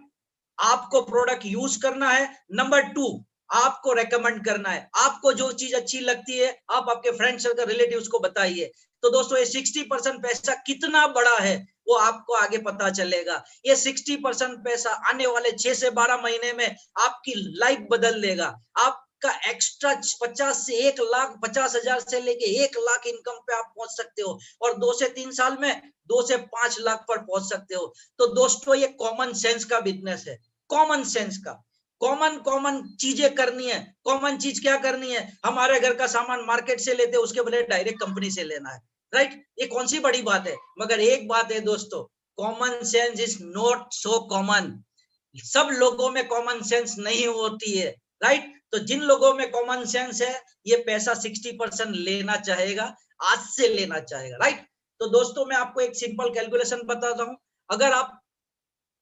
आपको प्रोडक्ट यूज करना है। नंबर 2, आपको रेकमेंड करना है, आपको जो चीज अच्छी लगती है आप आपके फ्रेंड सर्कल रिलेटिव्स को बताइए। तो दोस्तों ये 60% पैसा कितना बड़ा है वो आपको आगे पता चलेगा। ये 60% पैसा आने वाले 6 से 12 महीने में आपकी लाइफ बदल देगा। आपका एक्स्ट्रा 50 से 1 लाख 50,000 से लेके 1 लाख इनकम पे आप पहुंच सकते हो और 2 से 3 साल में 2 से 5 लाख पर पहुंच सकते हो। तो दोस्तों ये कॉमन सेंस का बिजनेस है, कॉमन सेंस का। कॉमन चीजें करनी है। कॉमन चीज क्या करनी है? हमारे घर का सामान मार्केट से लेते उसके बदले डायरेक्ट कंपनी से लेना है, राइट? ये कौन सी बड़ी बात है? मगर एक बात है दोस्तों, common sense is not so common. सब लोगों में कॉमन सेंस नहीं होती है, राइट? तो जिन लोगों में कॉमन सेंस है ये पैसा 60% लेना चाहेगा, आज से लेना चाहेगा, राइट? तो दोस्तों मैं आपको एक सिंपल कैलकुलेशन बताता हूं। अगर आप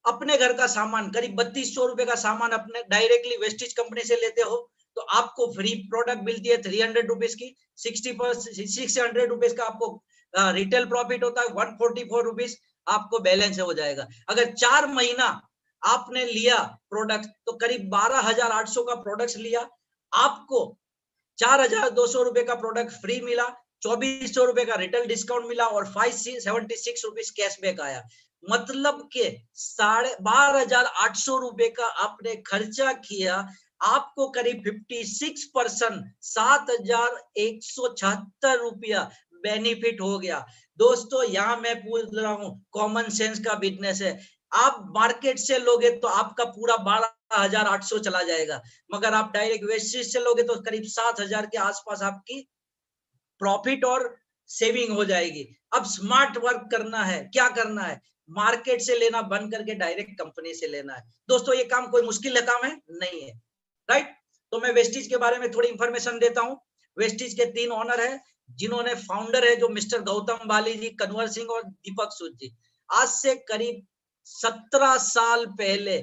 अपने घर का सामान करीब 3200 रुपए का सामान अपने डायरेक्टली वेस्टेज कंपनी से लेते हो तो आपको फ्री प्रोडक्ट मिलती है 300 रुपीज की। 600 रुपीज का आपको रिटेल प्रॉफिट होता है, 144 रुपीज आपको बैलेंस हो जाएगा। अगर 4 महीना आपने लिया प्रोडक्ट तो करीब 12,800 का प्रोडक्ट लिया, आपको 4,200 रुपए का प्रोडक्ट फ्री मिला, 2,400 रुपए का रिटेल डिस्काउंट मिला और 576 रुपीज कैशबैक आया। मतलब के 12,800 रुपए का आपने खर्चा किया, आपको करीब 56% 7,176 रुपया बेनिफिट हो गया। दोस्तों यहाँ मैं पूछ रहा हूँ, कॉमन सेंस का बिजनेस है। आप मार्केट से लोगे तो आपका पूरा 12,800 चला जाएगा, मगर आप डायरेक्ट वेस्टेज से लोगे तो करीब 7,000 के आसपास आपकी प्रॉफिट और सेविंग हो जाएगी। अब स्मार्ट वर्क करना है, क्या करना है? मार्केट से लेना बंद करके डायरेक्ट कंपनी से लेना है। दोस्तों ये काम कोई मुश्किल काम है नहीं है, राइट? तो मैं वेस्टेज के बारे में थोड़ी इंफॉर्मेशन देता हूँ। वेस्टेज के 3 ओनर है, जिन्होंने फाउंडर है जो मिस्टर गौतम बाली जी, कन्वर सिंह और दीपक सूद जी। आज से करीब 17 साल पहले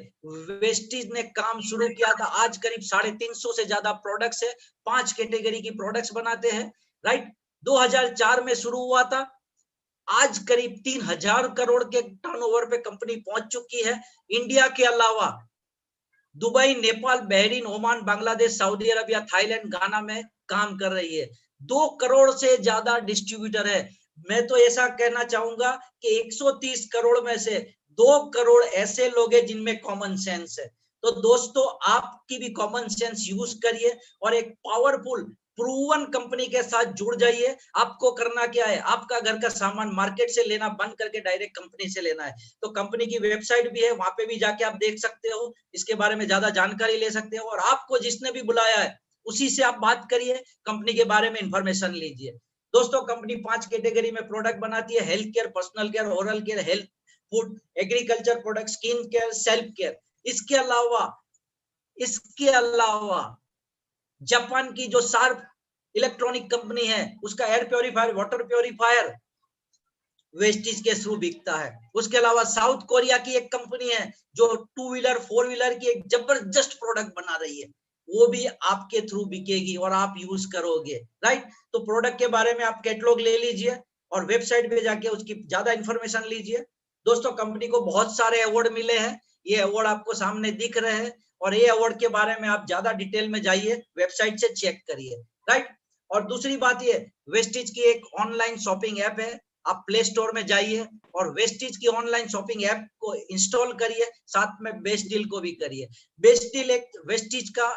वेस्टेज ने काम शुरू किया था। आज करीब 350 से ज्यादा प्रोडक्ट्स है, 5 कैटेगरी की प्रोडक्ट्स बनाते हैं, राइट? 2004 में शुरू हुआ था, आज करीब 3,000 करोड़ के टर्नओवर पे कंपनी पहुंच चुकी है। इंडिया के अलावा Dubai, Nepal, Bahrain, Oman, Bangladesh, Saudi Arabia, Thailand, गाना में काम कर रही है। 2 करोड़ से ज्यादा डिस्ट्रीब्यूटर है। मैं तो ऐसा कहना चाहूंगा कि 130 करोड़ में से 2 करोड़ ऐसे लोग हैं जिनमें कॉमन सेंस है। तो दोस्तों आपकी भी कॉमन सेंस यूज करिए और एक पावरफुल प्रूवन कंपनी के साथ जुड़ जाइए। आपको करना क्या है? आपका घर का सामान मार्केट से लेना बंद करके डायरेक्ट कंपनी से लेना है। तो कंपनी की वेबसाइट भी है, वहां पे भी जाके आप देख सकते हो, इसके बारे में ज्यादा जानकारी ले सकते हो और आपको जिसने भी बुलाया है उसी से आप बात करिए, कंपनी के बारे में इंफॉर्मेशन लीजिए। दोस्तों कंपनी 5 कैटेगरी में प्रोडक्ट बनाती है: health care, personal care, oral care, health food, agriculture product, skin care, self care. इसके अलावा जापान की जो शार्प इलेक्ट्रॉनिक कंपनी है उसका air purifier, water purifier wastage के थ्रू बिकता है। उसके अलावा साउथ कोरिया की एक कंपनी है जो 2 व्हीलर 4 व्हीलर की एक जबरदस्त प्रोडक्ट बना रही है, वो भी आपके थ्रू बिकेगी और आप यूज करोगे, राइट? तो प्रोडक्ट के बारे में आप कैटलॉग ले लीजिए और वेबसाइट पे जाके उसकी ज्यादा इंफॉर्मेशन लीजिए। दोस्तों कंपनी को बहुत सारे अवार्ड मिले हैं, ये अवार्ड आपको सामने दिख रहे हैं और ये अवार्ड के बारे में आप ज्यादा डिटेल में जाइए, वेबसाइट से चेक करिए, राइट? और दूसरी बात ये, वेस्टेज की एक ऑनलाइन शॉपिंग ऐप है, आप प्ले स्टोर में जाइए और वेस्टेज की ऑनलाइन शॉपिंग ऐप को इंस्टॉल करिए, साथ में बेस्ट डील को भी करिए। बेस्ट डील एक वेस्टेज का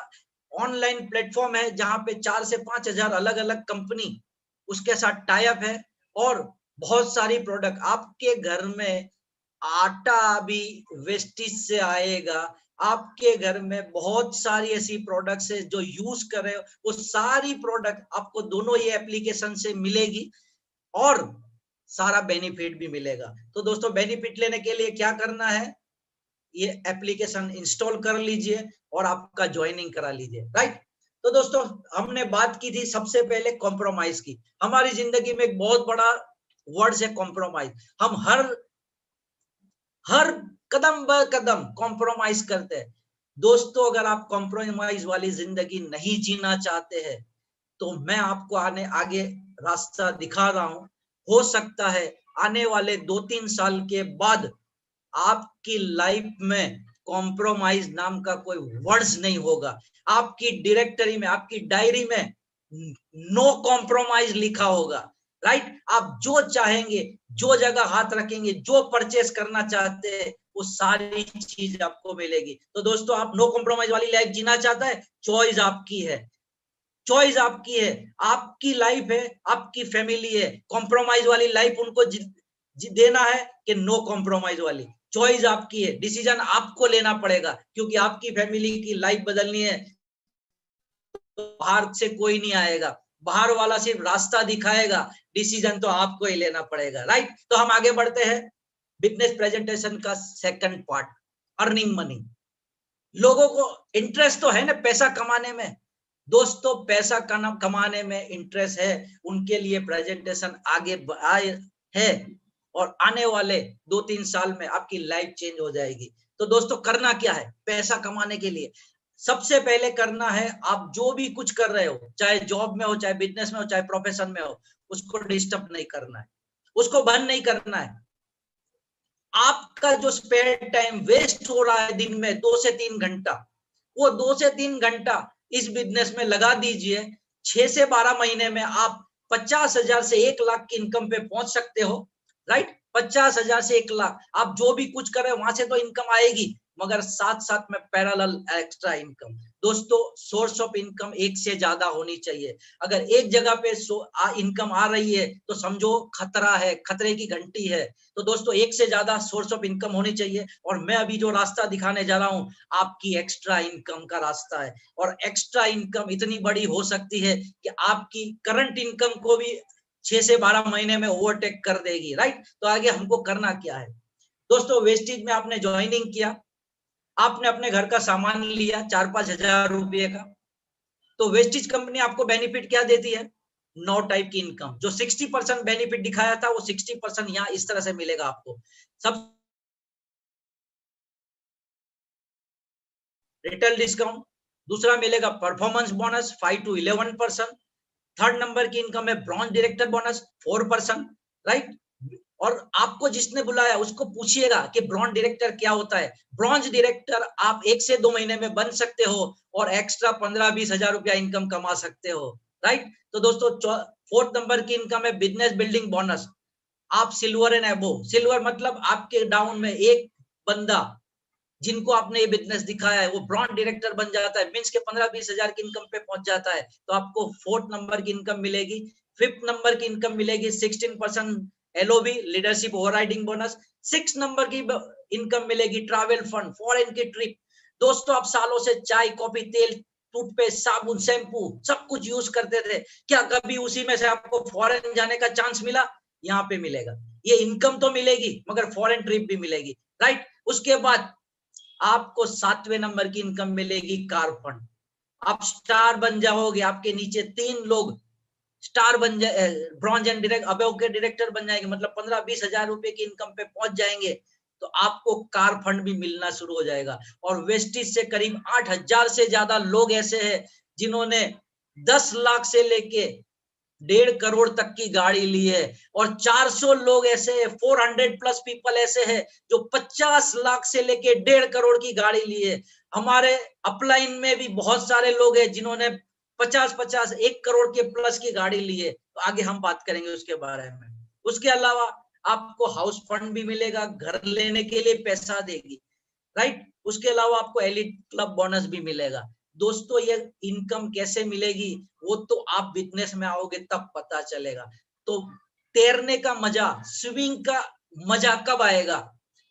ऑनलाइन प्लेटफॉर्म है जहां पे 4 से 5,000 अलग अलग कंपनी उसके साथ टाई अप है और बहुत सारी प्रोडक्ट आपके घर में आटा भी वेस्टेज से आएगा। आपके घर में बहुत सारी ऐसी प्रोडक्ट्स है जो यूज कर रहे हो, वो सारी प्रोडक्ट आपको दोनों ये एप्लीकेशन से मिलेगी और सारा बेनिफिट भी मिलेगा। तो दोस्तों बेनिफिट लेने के लिए क्या करना है? ये एप्लीकेशन इंस्टॉल कर लीजिए और आपका ज्वाइनिंग करा लीजिए, राइट? तो दोस्तों हमने बात की थी सबसे पहले कॉम्प्रोमाइज की। हमारी जिंदगी में एक बहुत बड़ा वर्ड है कॉम्प्रोमाइज। हम हर कदम ब कदम कॉम्प्रोमाइज करते हैं। दोस्तों अगर आप कॉम्प्रोमाइज वाली जिंदगी नहीं जीना चाहते हैं तो मैं आपको आगे रास्ता दिखा रहा हूं। हो सकता है आने वाले 2-3 साल के बाद आपकी लाइफ में कॉम्प्रोमाइज नाम का कोई वर्ड्स नहीं होगा। आपकी डायरेक्टरी में, आपकी डायरी में नो कॉम्प्रोमाइज लिखा होगा, राइट। आप जो चाहेंगे, जो जगह हाथ रखेंगे, जो परचेस करना चाहते हैं, वो सारी चीज आपको मिलेगी। तो दोस्तों, आप नो कॉम्प्रोमाइज वाली लाइफ जीना चाहता है, चॉइस आपकी है, चॉइस आपकी है, आपकी लाइफ है, आपकी फैमिली है। कॉम्प्रोमाइज वाली लाइफ उनको देना है कि नो कॉम्प्रोमाइज वाली, चॉइस आपकी है, डिसीजन आपको लेना पड़ेगा, क्योंकि आपकी फैमिली की लाइफ बदलनी है तो बाहर से कोई नहीं आएगा, बाहर वाला सिर्फ रास्ता दिखाएगा, डिसीजन तो आपको ही लेना पड़ेगा, राइट। तो हम आगे बढ़ते हैं बिजनेस प्रेजेंटेशन का सेकंड पार्ट, अर्निंग मनी। लोगों को इंटरेस्ट तो है ना पैसा कमाने में, दोस्तों पैसा कमाने में इंटरेस्ट है, उनके लिए प्रेजेंटेशन आगे आए है, और आने वाले 2-3 साल में आपकी लाइफ चेंज हो जाएगी। तो दोस्तों, करना क्या है पैसा कमाने के लिए? सबसे पहले करना है, आप जो भी कुछ कर रहे हो, चाहे जॉब में हो, चाहे बिजनेस में हो, चाहे प्रोफेशन में हो, उसको डिस्टर्ब नहीं करना है, उसको बंद नहीं करना है। आपका जो स्पेयर टाइम वेस्ट हो रहा है दिन में 2 से 3 घंटा, वो 2 से 3 घंटा इस बिजनेस में लगा दीजिए। 6 से 12 महीने में आप 50,000 से 1 लाख की इनकम पे पहुंच सकते हो, राइट। 50,000 से 1 लाख, आप जो भी कुछ कर रहे हो वहां से तो इनकम आएगी, मगर साथ साथ में पैरेलल एक्स्ट्रा इनकम। दोस्तों, सोर्स ऑफ इनकम एक से ज्यादा होनी चाहिए। अगर एक जगह पे इनकम आ रही है तो समझो खतरा है, खतरे की घंटी है। तो दोस्तों, एक से ज्यादा सोर्स ऑफ इनकम होनी चाहिए, और मैं अभी जो रास्ता दिखाने जा रहा हूं, आपकी एक्स्ट्रा इनकम का रास्ता है। और एक्स्ट्रा इनकम इतनी बड़ी हो सकती है कि आपकी करंट इनकम को भी 6 से 12 महीने में ओवरटेक कर देगी, राइट। तो आगे हमको करना क्या है? दोस्तों, वेस्टेज में आपने ज्वाइनिंग किया, आपने अपने घर का सामान लिया 4-5 हजार रुपये का, तो वेस्टेज कंपनी आपको बेनिफिट क्या देती है? 9 टाइप की इनकम। जो 60% बेनिफिट दिखाया था, वो 60% यहाँ इस तरह से मिलेगा आपको। सब रिटेल डिस्काउंट, दूसरा मिलेगा performance bonus 5 to 11%, third number की इनकम है ब्रॉन्ज डायरेक्टर बोनस 4%, राइट। और आपको जिसने बुलाया उसको पूछिएगा कि ब्रॉन्ज डायरेक्टर क्या होता है। ब्रॉन्ज डायरेक्टर आप 1 से 2 महीने में बन सकते हो और एक्स्ट्रा 15-20 हजार रुपया इनकम कमा सकते हो, राइट। तो दोस्तों, फोर्थ नंबर की इनकम है बिजनेस बिल्डिंग बोनस। आप सिल्वर एंड एबो, सिल्वर मतलब आपके डाउन में एक बंदा जिनको आपने ये बिजनेस दिखाया है, वो ब्रॉन्ज डायरेक्टर बन जाता है, मींस के 15-20 हजार की इनकम पे पहुंच जाता है, तो आपको फोर्थ नंबर की इनकम मिलेगी। फिफ्थ नंबर की इनकम मिलेगी 16% LOB, leadership overriding bonus. 6 number की इनकम मिलेगी ट्रैवल फंड, फॉरेन की ट्रिप। दोस्तों, आप सालों से चाय, कॉफी, तेल, टूथपेस्ट, साबुन, शैम्पू सब कुछ यूज करते थे, क्या कभी उसी में से आपको फॉरेन जाने का चांस मिला? यहाँ पे मिलेगा। ये इनकम तो मिलेगी, मगर फॉरेन ट्रिप भी मिलेगी, राइट। उसके बाद आपको 7वें नंबर की इनकम मिलेगी कार फंड। आप स्टार बन जाओगे, आपके नीचे 3 लोग स्टार बन जाए, ब्रॉन्ज एंड डायरेक्ट अबव के डायरेक्टर बन जाएंगे, मतलब 15-20 हजार रुपए की इनकम पे पहुंच जाएंगे, तो आपको कार फंड भी मिलना शुरू हो जाएगा। और वेस्टेज से करीब 8,000 से ज्यादा लोग ऐसे हैं जिन्होंने 10 लाख से लेके 1.5 करोड़ तक की गाड़ी ली है, और 400 लोग ऐसे हैं, 400+ पीपल ऐसे हैं जो 50 लाख से लेके 1.5 करोड़ की गाड़ी ली है। हमारे अपलाइन में भी बहुत सारे लोग हैं जिन्होंने 50-50 1 करोड़ के प्लस की गाड़ी ली है। तो आगे हम बात करेंगे उसके बारे में। उसके अलावा आपको हाउस फंड भी मिलेगा, घर लेने के लिए पैसा देगी, राइट। उसके अलावा आपको एलिट क्लब बोनस भी मिलेगा। दोस्तों, ये इनकम कैसे मिलेगी वो तो आप बिजनेस में आओगे तब पता चलेगा। तो तैरने का मजा, स्विमिंग का मजा कब आएगा?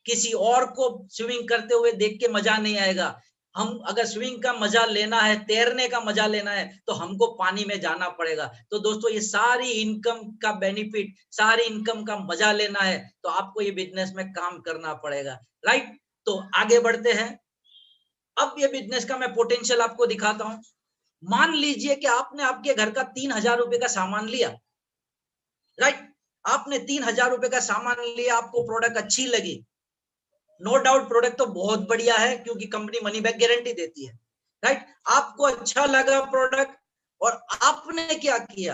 किसी और को स्विमिंग करते हुए देख के मजा नहीं आएगा। हम अगर स्विमिंग का मजा लेना है, तैरने का मजा लेना है, तो हमको पानी में जाना पड़ेगा। तो दोस्तों, ये सारी इनकम का बेनिफिट, सारी इनकम का मजा लेना है तो आपको ये बिजनेस में काम करना पड़ेगा, राइट। तो आगे बढ़ते हैं। अब ये बिजनेस का मैं पोटेंशियल आपको दिखाता हूं। मान लीजिए कि आपने आपके घर का 3,000 रुपए का सामान लिया, राइट। आपने 3,000 रुपए का सामान लिया, आपको प्रोडक्ट अच्छी लगी, नो डाउट प्रोडक्ट तो बहुत बढ़िया है क्योंकि कंपनी मनी बैक गारंटी देती है, राइट। आपको अच्छा लगा प्रोडक्ट, और आपने क्या किया?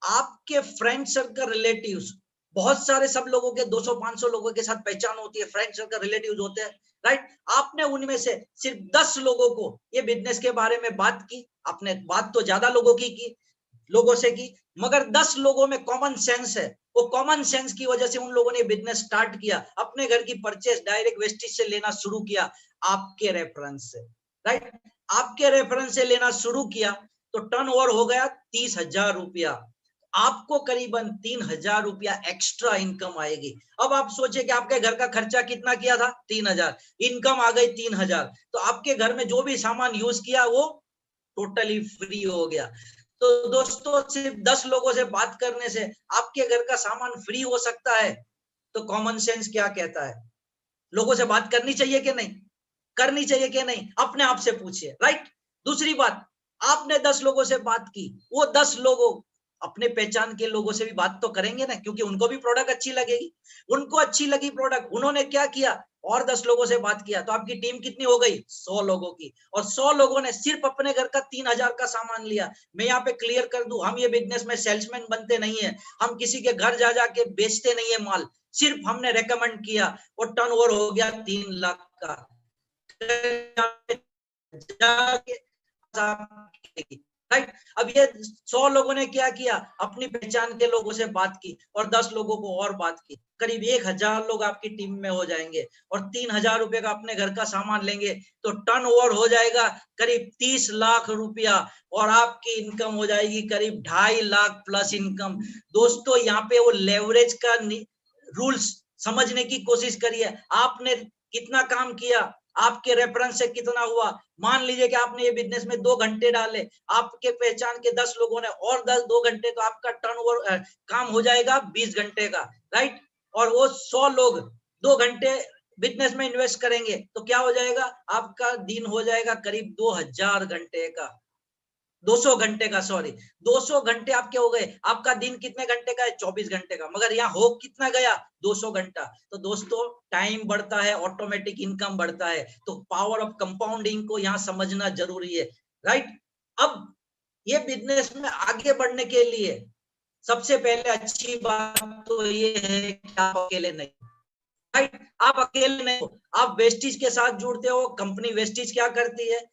आपके फ्रेंड सर्कल, रिलेटिव्स बहुत सारे सब लोगों के 200-500 लोगों के साथ पहचान होती है, फ्रेंड सर्कल, रिलेटिव्स होते हैं, राइट। आपने उनमें से सिर्फ 10 लोगों को ये बिजनेस के बारे में बात की। आपने बात तो ज्यादा लोगों से की, मगर 10 लोगों में कॉमन सेंस है। वो कॉमन सेंस की वजह से उन लोगों ने बिजनेस स्टार्ट किया, अपने घर की परचेस डायरेक्ट वेस्टेज से लेना शुरू किया, आपके रेफरेंस से, राइट। आपके रेफरेंस से लेना शुरू किया तो टर्नओवर हो गया 30,000 रुपया। आपको करीबन 3,000 रुपया एक्स्ट्रा इनकम आएगी। अब आप सोचिए कि आपके घर का खर्चा कितना किया था, 3,000, इनकम आ गई 3,000, तो आपके घर में जो भी सामान यूज किया वो टोटली फ्री हो गया। तो दोस्तों, सिर्फ 10 लोगों से बात करने से आपके घर का सामान फ्री हो सकता है। तो कॉमन सेंस क्या कहता है? लोगों से बात करनी चाहिए कि नहीं, करनी चाहिए कि नहीं, अपने आप से पूछिए, राइट। दूसरी बात, आपने 10 लोगों से बात की, वो 10 लोगों अपने पहचान के लोगों से भी बात तो करेंगे ना, क्योंकि उनको भी प्रोडक्ट अच्छी लगेगी। उनको अच्छी लगी प्रोडक्ट, उन्होंने क्या किया, और 10 लोगों से बात किया, तो आपकी टीम कितनी हो गई, 100 लोगों की। और 100 लोगों ने सिर्फ अपने घर का 3,000 का सामान लिया। मैं यहाँ पे क्लियर कर दूं, हम ये बिजनेस में सेल्समैन बनते नहीं है, हम किसी के घर जा जाके बेचते नहीं है माल, सिर्फ हमने रेकमेंड किया और टर्नओवर हो गया 3 लाख का। राइट। अब ये 100 लोगों ने क्या किया, अपनी पहचान के लोगों से बात की और 10 लोगों को और बात की, करीब 1,000 लोग आपकी टीम में हो जाएंगे और 3,000 रुपए का अपने घर का सामान लेंगे तो टर्नओवर हो जाएगा करीब 30 लाख रुपया और आपकी इनकम हो जाएगी करीब 2.5 लाख प्लस इनकम। दोस्तों, यहाँ पे वो लेवरेज का रूल्स समझने की कोशिश करिए। आपने कितना काम किया, आपके रेफरेंस से कितना हुआ। मान लीजिए कि आपने ये बिजनेस में 2 घंटे डाले, आपके पहचान के 10 लोगों ने और 2 घंटे, तो आपका टर्नओवर काम हो जाएगा 20 घंटे का, राइट। और वो 100 लोग 2 घंटे बिजनेस में इन्वेस्ट करेंगे तो क्या हो जाएगा, आपका दिन हो जाएगा करीब 2,000 घंटे का, 200 घंटे का, सॉरी 200 घंटे आपके हो गए। आपका दिन कितने घंटे का है, 24 घंटे का, मगर यहाँ हो कितना गया, 200 घंटा। तो दोस्तों, टाइम बढ़ता है, ऑटोमेटिक इनकम बढ़ता है। तो पावर ऑफ कंपाउंडिंग को यहाँ समझना जरूरी है, राइट। अब ये बिजनेस में आगे बढ़ने के लिए सबसे पहले अच्छी बात तो ये है कि आप अकेले नहीं, राइट। आप अकेले नहीं हो, आप वेस्टीज के साथ जुड़ते हो। कंपनी वेस्टीज क्या करती है,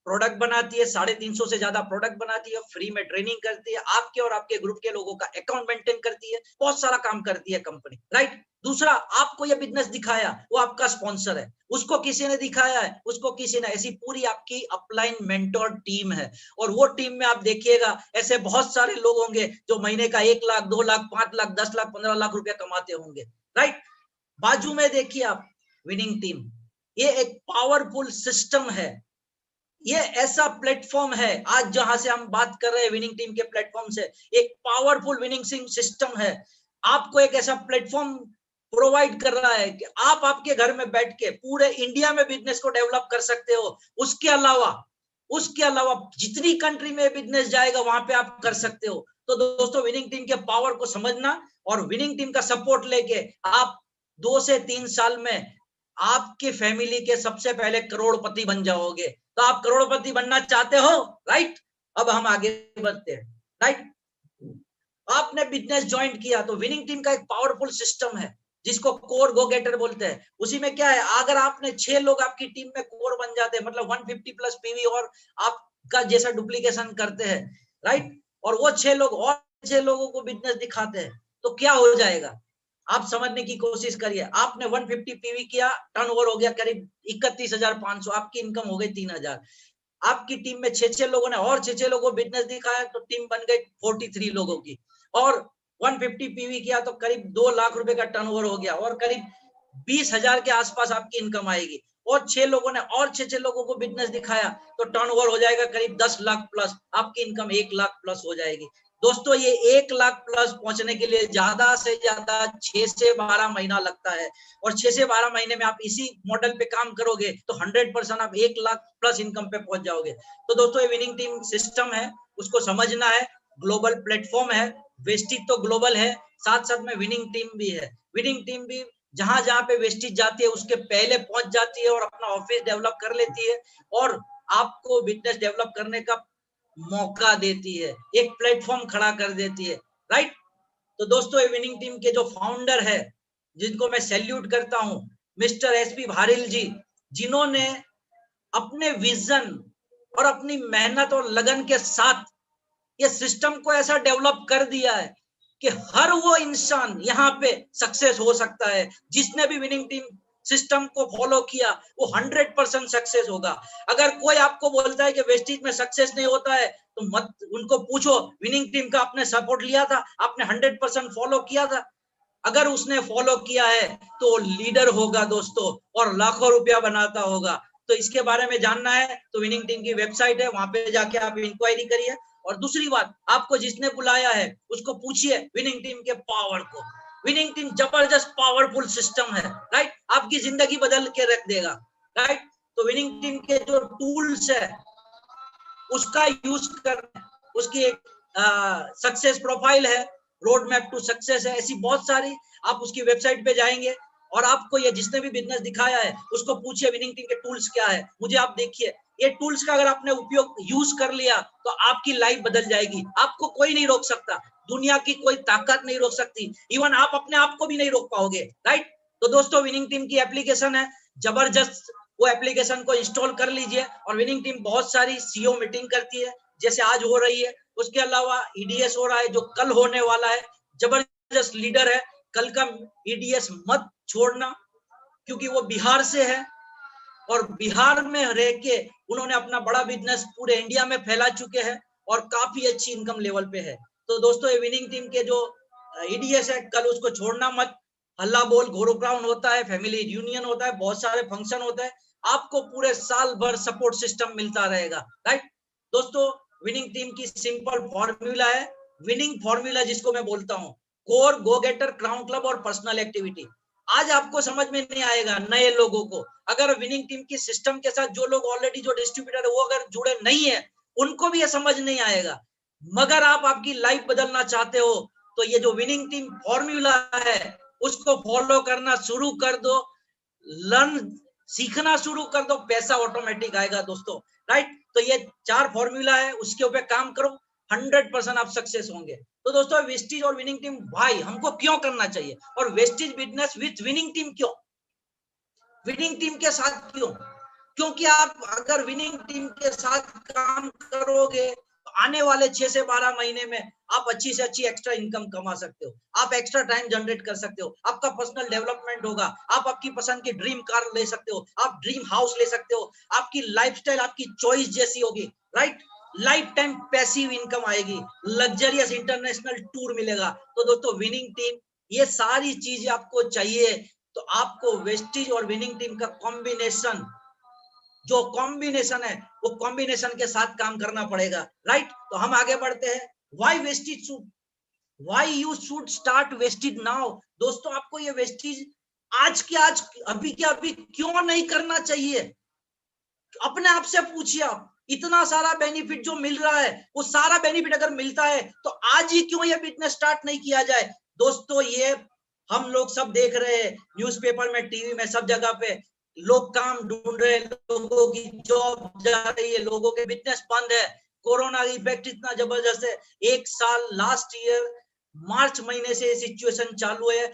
प्रोडक्ट बनाती है, 350 से ज्यादा प्रोडक्ट बनाती है, फ्री में ट्रेनिंग करती है, आपके और आपके ग्रुप के लोगों का अकाउंट मेंटेन करती है, बहुत सारा काम करती है कंपनी, राइट। दूसरा, आपको ये बिजनेस दिखाया वो आपका स्पॉन्सर है, उसको किसी ने दिखाया है, उसको किसी ने, ऐसी पूरी आपकी अपलाइन मेंटोर टीम है। और वो टीम में आप देखिएगा ऐसे बहुत सारे लोग होंगे जो महीने का 1 लाख, 2 लाख, 5 लाख, 10 लाख, 15 लाख रुपया कमाते होंगे, राइट। बाजू में देखिए आप विनिंग टीम, ये एक पावरफुल सिस्टम है, ये ऐसा प्लेटफॉर्म है आज जहां से हम बात कर रहे हैं विनिंग टीम के प्लेटफॉर्म से, एक पावरफुल विनिंग सिस्टम है। आपको एक ऐसा प्लेटफॉर्म प्रोवाइड कर रहा है कि आप आपके घर में बैठ के पूरे इंडिया में बिजनेस को डेवलप कर सकते हो। उसके अलावा जितनी कंट्री में बिजनेस जाएगा वहां पे आप कर सकते हो। तो दोस्तों, विनिंग टीम के पावर को समझना और विनिंग टीम का सपोर्ट लेके आप 2 से 3 साल में आपकी फैमिली के सबसे पहले करोड़पति बन जाओगे। तो आप करोड़पति बनना चाहते हो, राइट। अब हम आगे बढ़ते हैं, राइट। आपने बिजनेस ज्वाइन किया तो विनिंग टीम का एक पावरफुल सिस्टम है जिसको कोर गो गेटर बोलते हैं। उसी में क्या है, अगर आपने 6 लोग आपकी टीम में कोर बन जाते हैं, मतलब 150 प्लस पीवी और आपका जैसा डुप्लीकेशन करते हैं, राइट, और वो 6 लोग और 6 लोगों को बिजनेस दिखाते हैं, तो क्या हो जाएगा, आप समझने की कोशिश करिए। आपने 150 पीवी किया, टर्नओवर हो गया करीब 31,500, आपकी इनकम हो गई 3,000। आपकी टीम में 6 लोगों ने और 6 लोगों को बिजनेस दिखाया तो टीम बन गई 43 लोगों की, और 150 पीवी किया तो करीब 2 लाख रुपए का टर्नओवर हो गया और करीब 20,000 के आसपास आपकी इनकम आएगी। और 6 लोगों ने और 6 लोगों को बिजनेस दिखाया तो टर्नओवर हो जाएगा करीब 10 लाख प्लस, आपकी इनकम 1 लाख प्लस हो जाएगी। दोस्तों, ये 1 लाख प्लस पहुंचने के लिए ज्यादा से ज्यादा 6 से 12 महीना लगता है, और 6 से 12 महीने में आप इसी मॉडल पे काम करोगे तो 100% आप 1 लाख प्लस इनकम पे पहुंच जाओगे। तो दोस्तों, ये विनिंग टीम सिस्टम है, उसको समझना है। ग्लोबल प्लेटफॉर्म है, वेस्टिज तो ग्लोबल है, साथ साथ में विनिंग टीम भी है। विनिंग टीम भी जहां जहां पे वेस्टिज जाती है उसके पहले पहुंच जाती है और अपना ऑफिस डेवलप कर लेती है और आपको बिजनेस डेवलप करने का मौका देती है, एक प्लेटफॉर्म खड़ा कर देती है, राइट। तो दोस्तों ये विनिंग टीम के जो फाउंडर है, जिनको मैं सैल्यूट करता हूं, मिस्टर एसपी भारिल जी, जिन्होंने अपने विजन और अपनी मेहनत और लगन के साथ ये सिस्टम को ऐसा डेवलप कर दिया है कि हर वो इंसान यहाँ पे सक्सेस हो सकता है। जिसने भी विनिंग टीम सिस्टम को फॉलो किया वो 100% सक्सेस होगा। अगर कोई आपको बोलता है कि वेस्टेज में सक्सेस नहीं होता है तो मत उनको पूछो, विनिंग टीम का आपने सपोर्ट लिया था, आपने 100% फॉलो किया था? अगर उसने फॉलो किया है तो लीडर होगा दोस्तों, और लाखों रुपया बनाता होगा। तो इसके बारे में जानना है तो विनिंग टीम की वेबसाइट है, वहां पे जाके आप इंक्वायरी करिए। और दूसरी बात, आपको जिसने बुलाया है उसको पूछिए विनिंग टीम के पावर को। विनिंग टीम जबरदस्त पावरफुल सिस्टम है, राइट? आपकी जिंदगी बदल के रख देगा, राइट? तो विनिंग टीम के जो टूल्स है उसका यूज कर, उसकी एक सक्सेस प्रोफाइल है, रोड मैप टू सक्सेस है, ऐसी बहुत सारी। आप उसकी वेबसाइट पे जाएंगे और आपको ये जिसने भी बिजनेस दिखाया है उसको पूछिए विनिंग टीम के टूल्स क्या है। मुझे आप देखिए, ये टूल्स का अगर आपने उपयोग यूज कर लिया तो आपकी लाइफ बदल जाएगी। आपको कोई नहीं रोक सकता, दुनिया की कोई ताकत नहीं रोक सकती, इवन आप अपने आप को भी नहीं रोक पाओगे, राइट? तो दोस्तों विनिंग टीम की एप्लीकेशन है जबरदस्त, वो एप्लीकेशन को इंस्टॉल कर लीजिए। और विनिंग टीम बहुत सारी सीओ मीटिंग करती है, जैसे आज हो रही है। उसके अलावा ईडीएस हो रहा है जो कल होने वाला है, जबरदस्त लीडर है। कल का ईडीएस मत छोड़ना, क्योंकि वो बिहार से है और बिहार में रह के उन्होंने अपना बड़ा बिजनेस पूरे इंडिया में फैला चुके हैं और काफी अच्छी इनकम लेवल पे है। तो दोस्तों ये विनिंग टीम के जो ईडीएस है, कल उसको छोड़ना मत। हल्ला बोल घोड़ो ग्राउंड होता है, फैमिली यूनियन होता है, बहुत सारे फंक्शन होते हैं, आपको पूरे साल भर सपोर्ट सिस्टम मिलता रहेगा, राइट? दोस्तों विनिंग टीम की सिंपल फॉर्मूला है, विनिंग फॉर्मूला जिसको मैं बोलता हूँ, कोर, गो गेटर, क्राउन क्लब और पर्सनल एक्टिविटी। आज आपको समझ में नहीं आएगा नए लोगों को, अगर विनिंग टीम की सिस्टम के साथ जो लोग ऑलरेडी जो डिस्ट्रीब्यूटर है वो अगर जुड़े नहीं है, उनको भी ये समझ नहीं आएगा। मगर आप आपकी लाइफ बदलना चाहते हो तो ये जो विनिंग टीम फॉर्मूला है उसको फॉलो करना शुरू कर दो, लर्न सीखना शुरू कर दो, पैसा ऑटोमेटिक आएगा दोस्तों, राइट? तो ये 4 फॉर्मूला है, उसके ऊपर काम करो, 100% आप सक्सेस होंगे। तो दोस्तों वेस्टेज और विनिंग टीम भाई हमको क्यों करना चाहिए, और wastage business with winning team क्यों, विनिंग टीम के साथ क्यों? क्योंकि आप अगर विनिंग टीम के साथ काम करोगे तो आने वाले 6 से 12 महीने में आप अच्छी से अच्छी एक्स्ट्रा इनकम कमा सकते हो, आप एक्स्ट्रा टाइम जनरेट कर सकते हो, आपका पर्सनल डेवलपमेंट होगा, आप आपकी पसंद की ड्रीम कार ले सकते हो, आप ड्रीम हाउस ले सकते हो, आपकी लाइफस्टाइल आपकी चॉइस जैसी होगी, right? Life time passive income आएगी, लग्जरियस इंटरनेशनल टूर मिलेगा। तो दोस्तों विनिंग टीम, ये सारी चीजें आपको चाहिए, तो आपको वेस्टेज और विनिंग टीम का कॉम्बिनेशन, जो कॉम्बिनेशन है वो कॉम्बिनेशन के साथ काम करना पड़ेगा, राइट? तो हम आगे बढ़ते हैं। Why wastage should, why you should start wastage now. दोस्तों आपको ये वेस्टेज आज के आज, अभी के अभी क्यों नहीं करना चाहिए? अपने आप से पूछिए आप, इतना सारा बेनिफिट जो मिल रहा है, वो सारा बेनिफिट अगर मिलता है तो आज ही क्यों ये बिजनेस स्टार्ट नहीं किया जाए? दोस्तों ये हम लोग सब देख रहे हैं, न्यूज़पेपर में, टीवी में, सब जगह पे लोग काम ढूंढ रहे हैं, लोगों की जॉब जा रही है, लोगों के बिजनेस बंद है। कोरोना इफेक्ट इतना जबरदस्त है, 1 साल लास्ट ईयर मार्च महीने से ये सिचुएशन चालू है,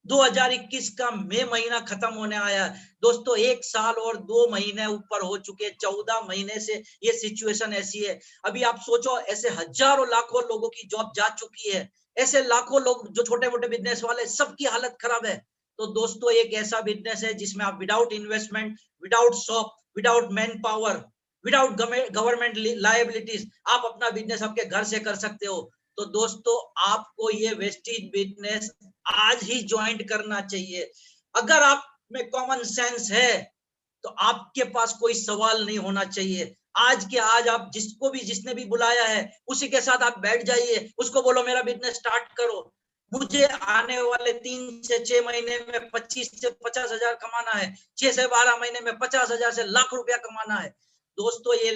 2021 का मई महीना खत्म होने आया है। दोस्तों 1 साल और 2 महीने ऊपर हो चुके, 14 महीने से ये सिचुएशन ऐसी है। अभी आप सोचो, ऐसे हजारों लाखों लोगों की जॉब जा चुकी है, ऐसे लाखों लोग जो छोटे मोटे बिजनेस वाले, सबकी हालत खराब है। तो दोस्तों एक ऐसा बिजनेस है जिसमें आप without investment, without shop, without man power, without government liabilities आप अपना बिजनेस आपके घर से कर सकते हो। तो दोस्तों आपको ये वेस्टेज बिजनेस आज ही ज्वाइन करना चाहिए। अगर आप में कॉमन सेंस है तो आपके पास कोई सवाल नहीं होना चाहिए। आज के आज आप जिसको भी, जिसने भी बुलाया है उसी के साथ आप बैठ जाइए, उसको बोलो मेरा बिजनेस स्टार्ट करो, मुझे आने वाले 3 से 6 महीने में 25 से 50 हजार कमाना है, 6 से 12 महीने में 50 हजार से लाख रुपया कमाना है। दोस्तों ये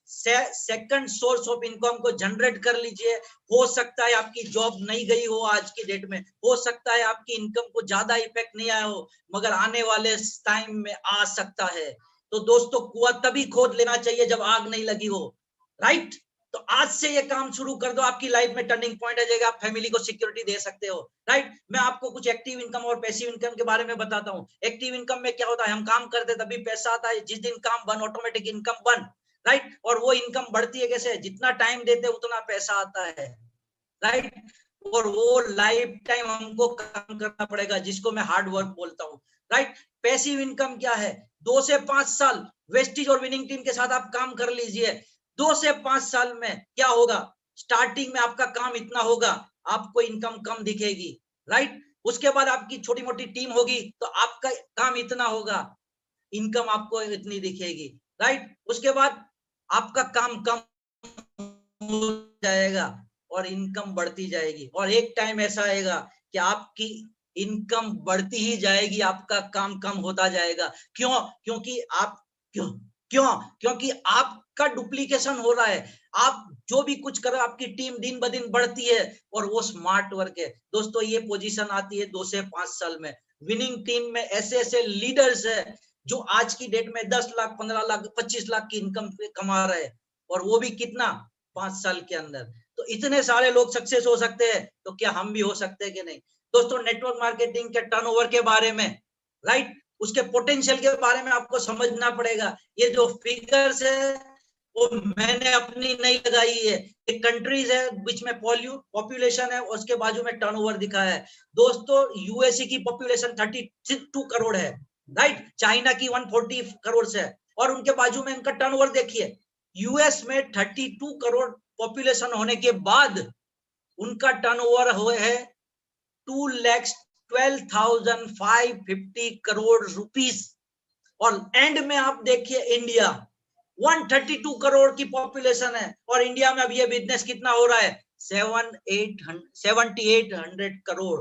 सेकंड सोर्स ऑफ इनकम को जनरेट कर लीजिए। हो सकता है आपकी जॉब नहीं गई हो आज की डेट में, हो सकता है आपकी इनकम को ज्यादा इफेक्ट नहीं आया हो, मगर आने वाले टाइम में आ सकता है। तो दोस्तों कुआं तभी खोद लेना चाहिए जब आग नहीं लगी हो, राइट? तो आज से ये काम शुरू कर दो, आपकी लाइफ में टर्निंग पॉइंट आ जाएगा, आप फैमिली को सिक्योरिटी दे सकते हो, राइट। मैं आपको कुछ एक्टिव इनकम और पैसिव इनकम के बारे में बताता हूँ। एक्टिव इनकम में क्या होता है, हम काम करते तभी पैसा आता है, जिस दिन काम बंद ऑटोमेटिक इनकम बंद, राइट। और वो इनकम बढ़ती है कैसे, जितना टाइम देते उतना पैसा आता है, राइट। और वो लाइफ टाइम हमको काम करना पड़ेगा, जिसको मैं हार्ड वर्क बोलता हूँ, राइट। पैसिव इनकम क्या है, 2 से 5 साल वेस्टिज और विनिंग टीम के साथ आप काम कर लीजिए। 2 से 5 साल में क्या होगा, स्टार्टिंग में आपका काम इतना होगा, आपको इनकम कम दिखेगी, राइट। उसके बाद आपकी छोटी मोटी टीम होगी तो आपका काम इतना होगा, इनकम आपको इतनी दिखेगी, राइट। उसके बाद आपका काम कम हो जाएगा और इनकम बढ़ती जाएगी, और एक टाइम ऐसा आएगा कि आपकी इनकम बढ़ती ही जाएगी, आपका काम कम होता जाएगा। क्यों? क्योंकि आपका डुप्लीकेशन हो रहा है, आप जो भी कुछ कर रहे हो, आपकी टीम दिन ब दिन बढ़ती है और वो स्मार्ट वर्क है। दोस्तों ये पोजीशन आती है 2 से 5 साल में। विनिंग टीम में ऐसे ऐसे लीडर्स है जो आज की डेट में 10 लाख, 15 लाख, 25 लाख की इनकम कमा रहे हैं, और वो भी कितना, 5 साल के अंदर। तो इतने सारे लोग सक्सेस हो सकते हैं, तो क्या हम भी हो सकते हैं कि नहीं? दोस्तों नेटवर्क मार्केटिंग के टर्नओवर के बारे में, राइट, उसके पोटेंशियल के बारे में आपको समझना पड़ेगा। ये जो फिगर्स है वो मैंने अपनी नहीं लगाई है, ये कंट्रीज है बीच में पॉपुलेशन है, उसके बाजू में टर्नओवर दिखा है। दोस्तों यूएसए की पॉपुलेशन 32 करोड़ है, राइट। चाइना की 140 करोड़ है, और उनके बाजू में उनका टर्नओवर देखिए। यूएस में 32 करोड़ पॉपुलेशन होने के बाद उनका टर्नओवर हुआ है 2,12,550 करोड़ रुपीस। और एंड में आप देखिए इंडिया 132 करोड़ की पॉपुलेशन है, और इंडिया में अब ये बिजनेस कितना हो रहा है, 7,800 करोड़।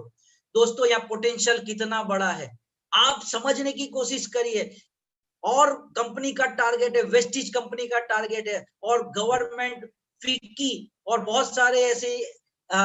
दोस्तों यहाँ पोटेंशियल कितना बड़ा है, आप समझने की कोशिश करिए। और कंपनी का टारगेट है, वेस्टिज कंपनी का टारगेट है, और गवर्नमेंट, फिक्की और बहुत सारे ऐसे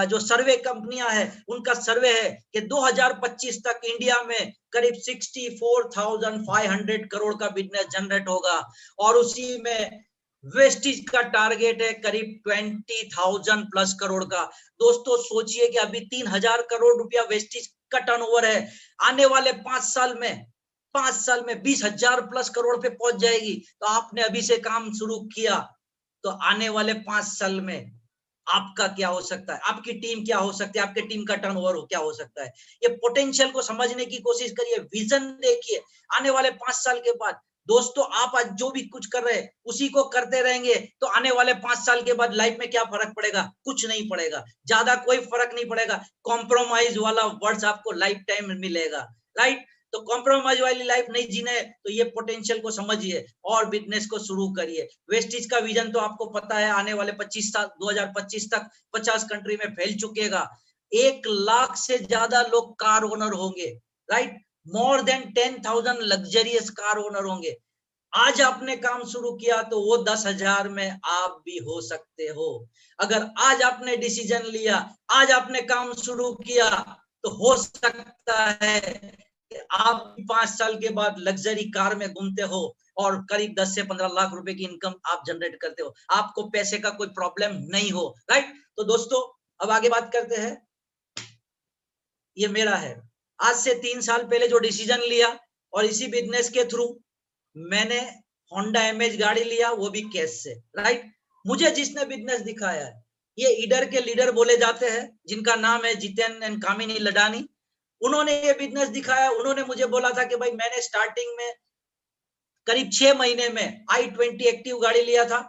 जो सर्वे कंपनियां हैं उनका सर्वे है कि 2025 तक इंडिया में करीब 64,500 करोड़ का बिजनेस जनरेट होगा, और उसी में वेस्टिज का टारगेट है करीब 20,000 प्लस करोड़ का। दोस्तों सोचिए कि अभी 3,000 करोड़ रुपया वेस्टिज का टर्नओवर है, आने वाले 5 साल में 20,000 प्लस करोड़ पे पहुंच जाएगी। तो आपने अभी से काम शुरू किया, तो आने वाले 5 साल में आपका क्या हो सकता है, आपकी टीम क्या हो सकती है, आपके टीम का टर्नओवर क्या हो सकता है। ये पोटेंशियल को समझने की कोशिश करिए, विजन देखिए आने वाले 5 साल के बाद। दोस्तों आप आज जो भी कुछ कर रहे हैं उसी को करते रहेंगे तो आने वाले 5 साल के बाद लाइफ में क्या फर्क पड़ेगा, कुछ नहीं पड़ेगा, ज्यादा कोई फर्क नहीं पड़ेगा। कॉम्प्रोमाइज वाला वर्ड्स आपको लाइफ टाइम मिलेगा, राइट। तो कॉम्प्रोमाइज वाली लाइफ नहीं जीने तो ये पोटेंशियल को समझिए और बिजनेस को शुरू करिए। वेस्टिज का विजन तो आपको पता है, आने वाले 25 साल 2025 तक 50 कंट्री में फैल चुकेगा। 1 लाख से ज्यादा लोग कार ओनर होंगे, right. More than 10,000 luxurious car owner होंगे। आज आपने काम शुरू किया तो वो 10,000 में आप भी हो सकते हो। अगर आज आपने डिसीजन लिया, आज आपने काम शुरू किया, तो हो सकता है आप 5 साल के बाद लग्जरी कार में घूमते हो और करीब 10 से 15 लाख रुपए की इनकम आप जनरेट करते हो, आपको पैसे का कोई प्रॉब्लम नहीं हो, राइट। तो दोस्तों अब आगे बात करते हैं। ये मेरा है, आज से 3 साल पहले जो डिसीजन लिया, और इसी बिजनेस के थ्रू मैंने होंडा एमएच गाड़ी लिया, वो भी कैश से, राइट। मुझे जिसने बिजनेस दिखाया है, ये ईडर के लीडर बोले जाते हैं, जिनका नाम है जितेन एंड कामिनी लडानी। उन्होंने ये बिजनेस दिखाया। उन्होंने मुझे बोला था कि भाई मैंने स्टार्टिंग में करीब 6 महीने में i20 एक्टिव गाड़ी लिया था,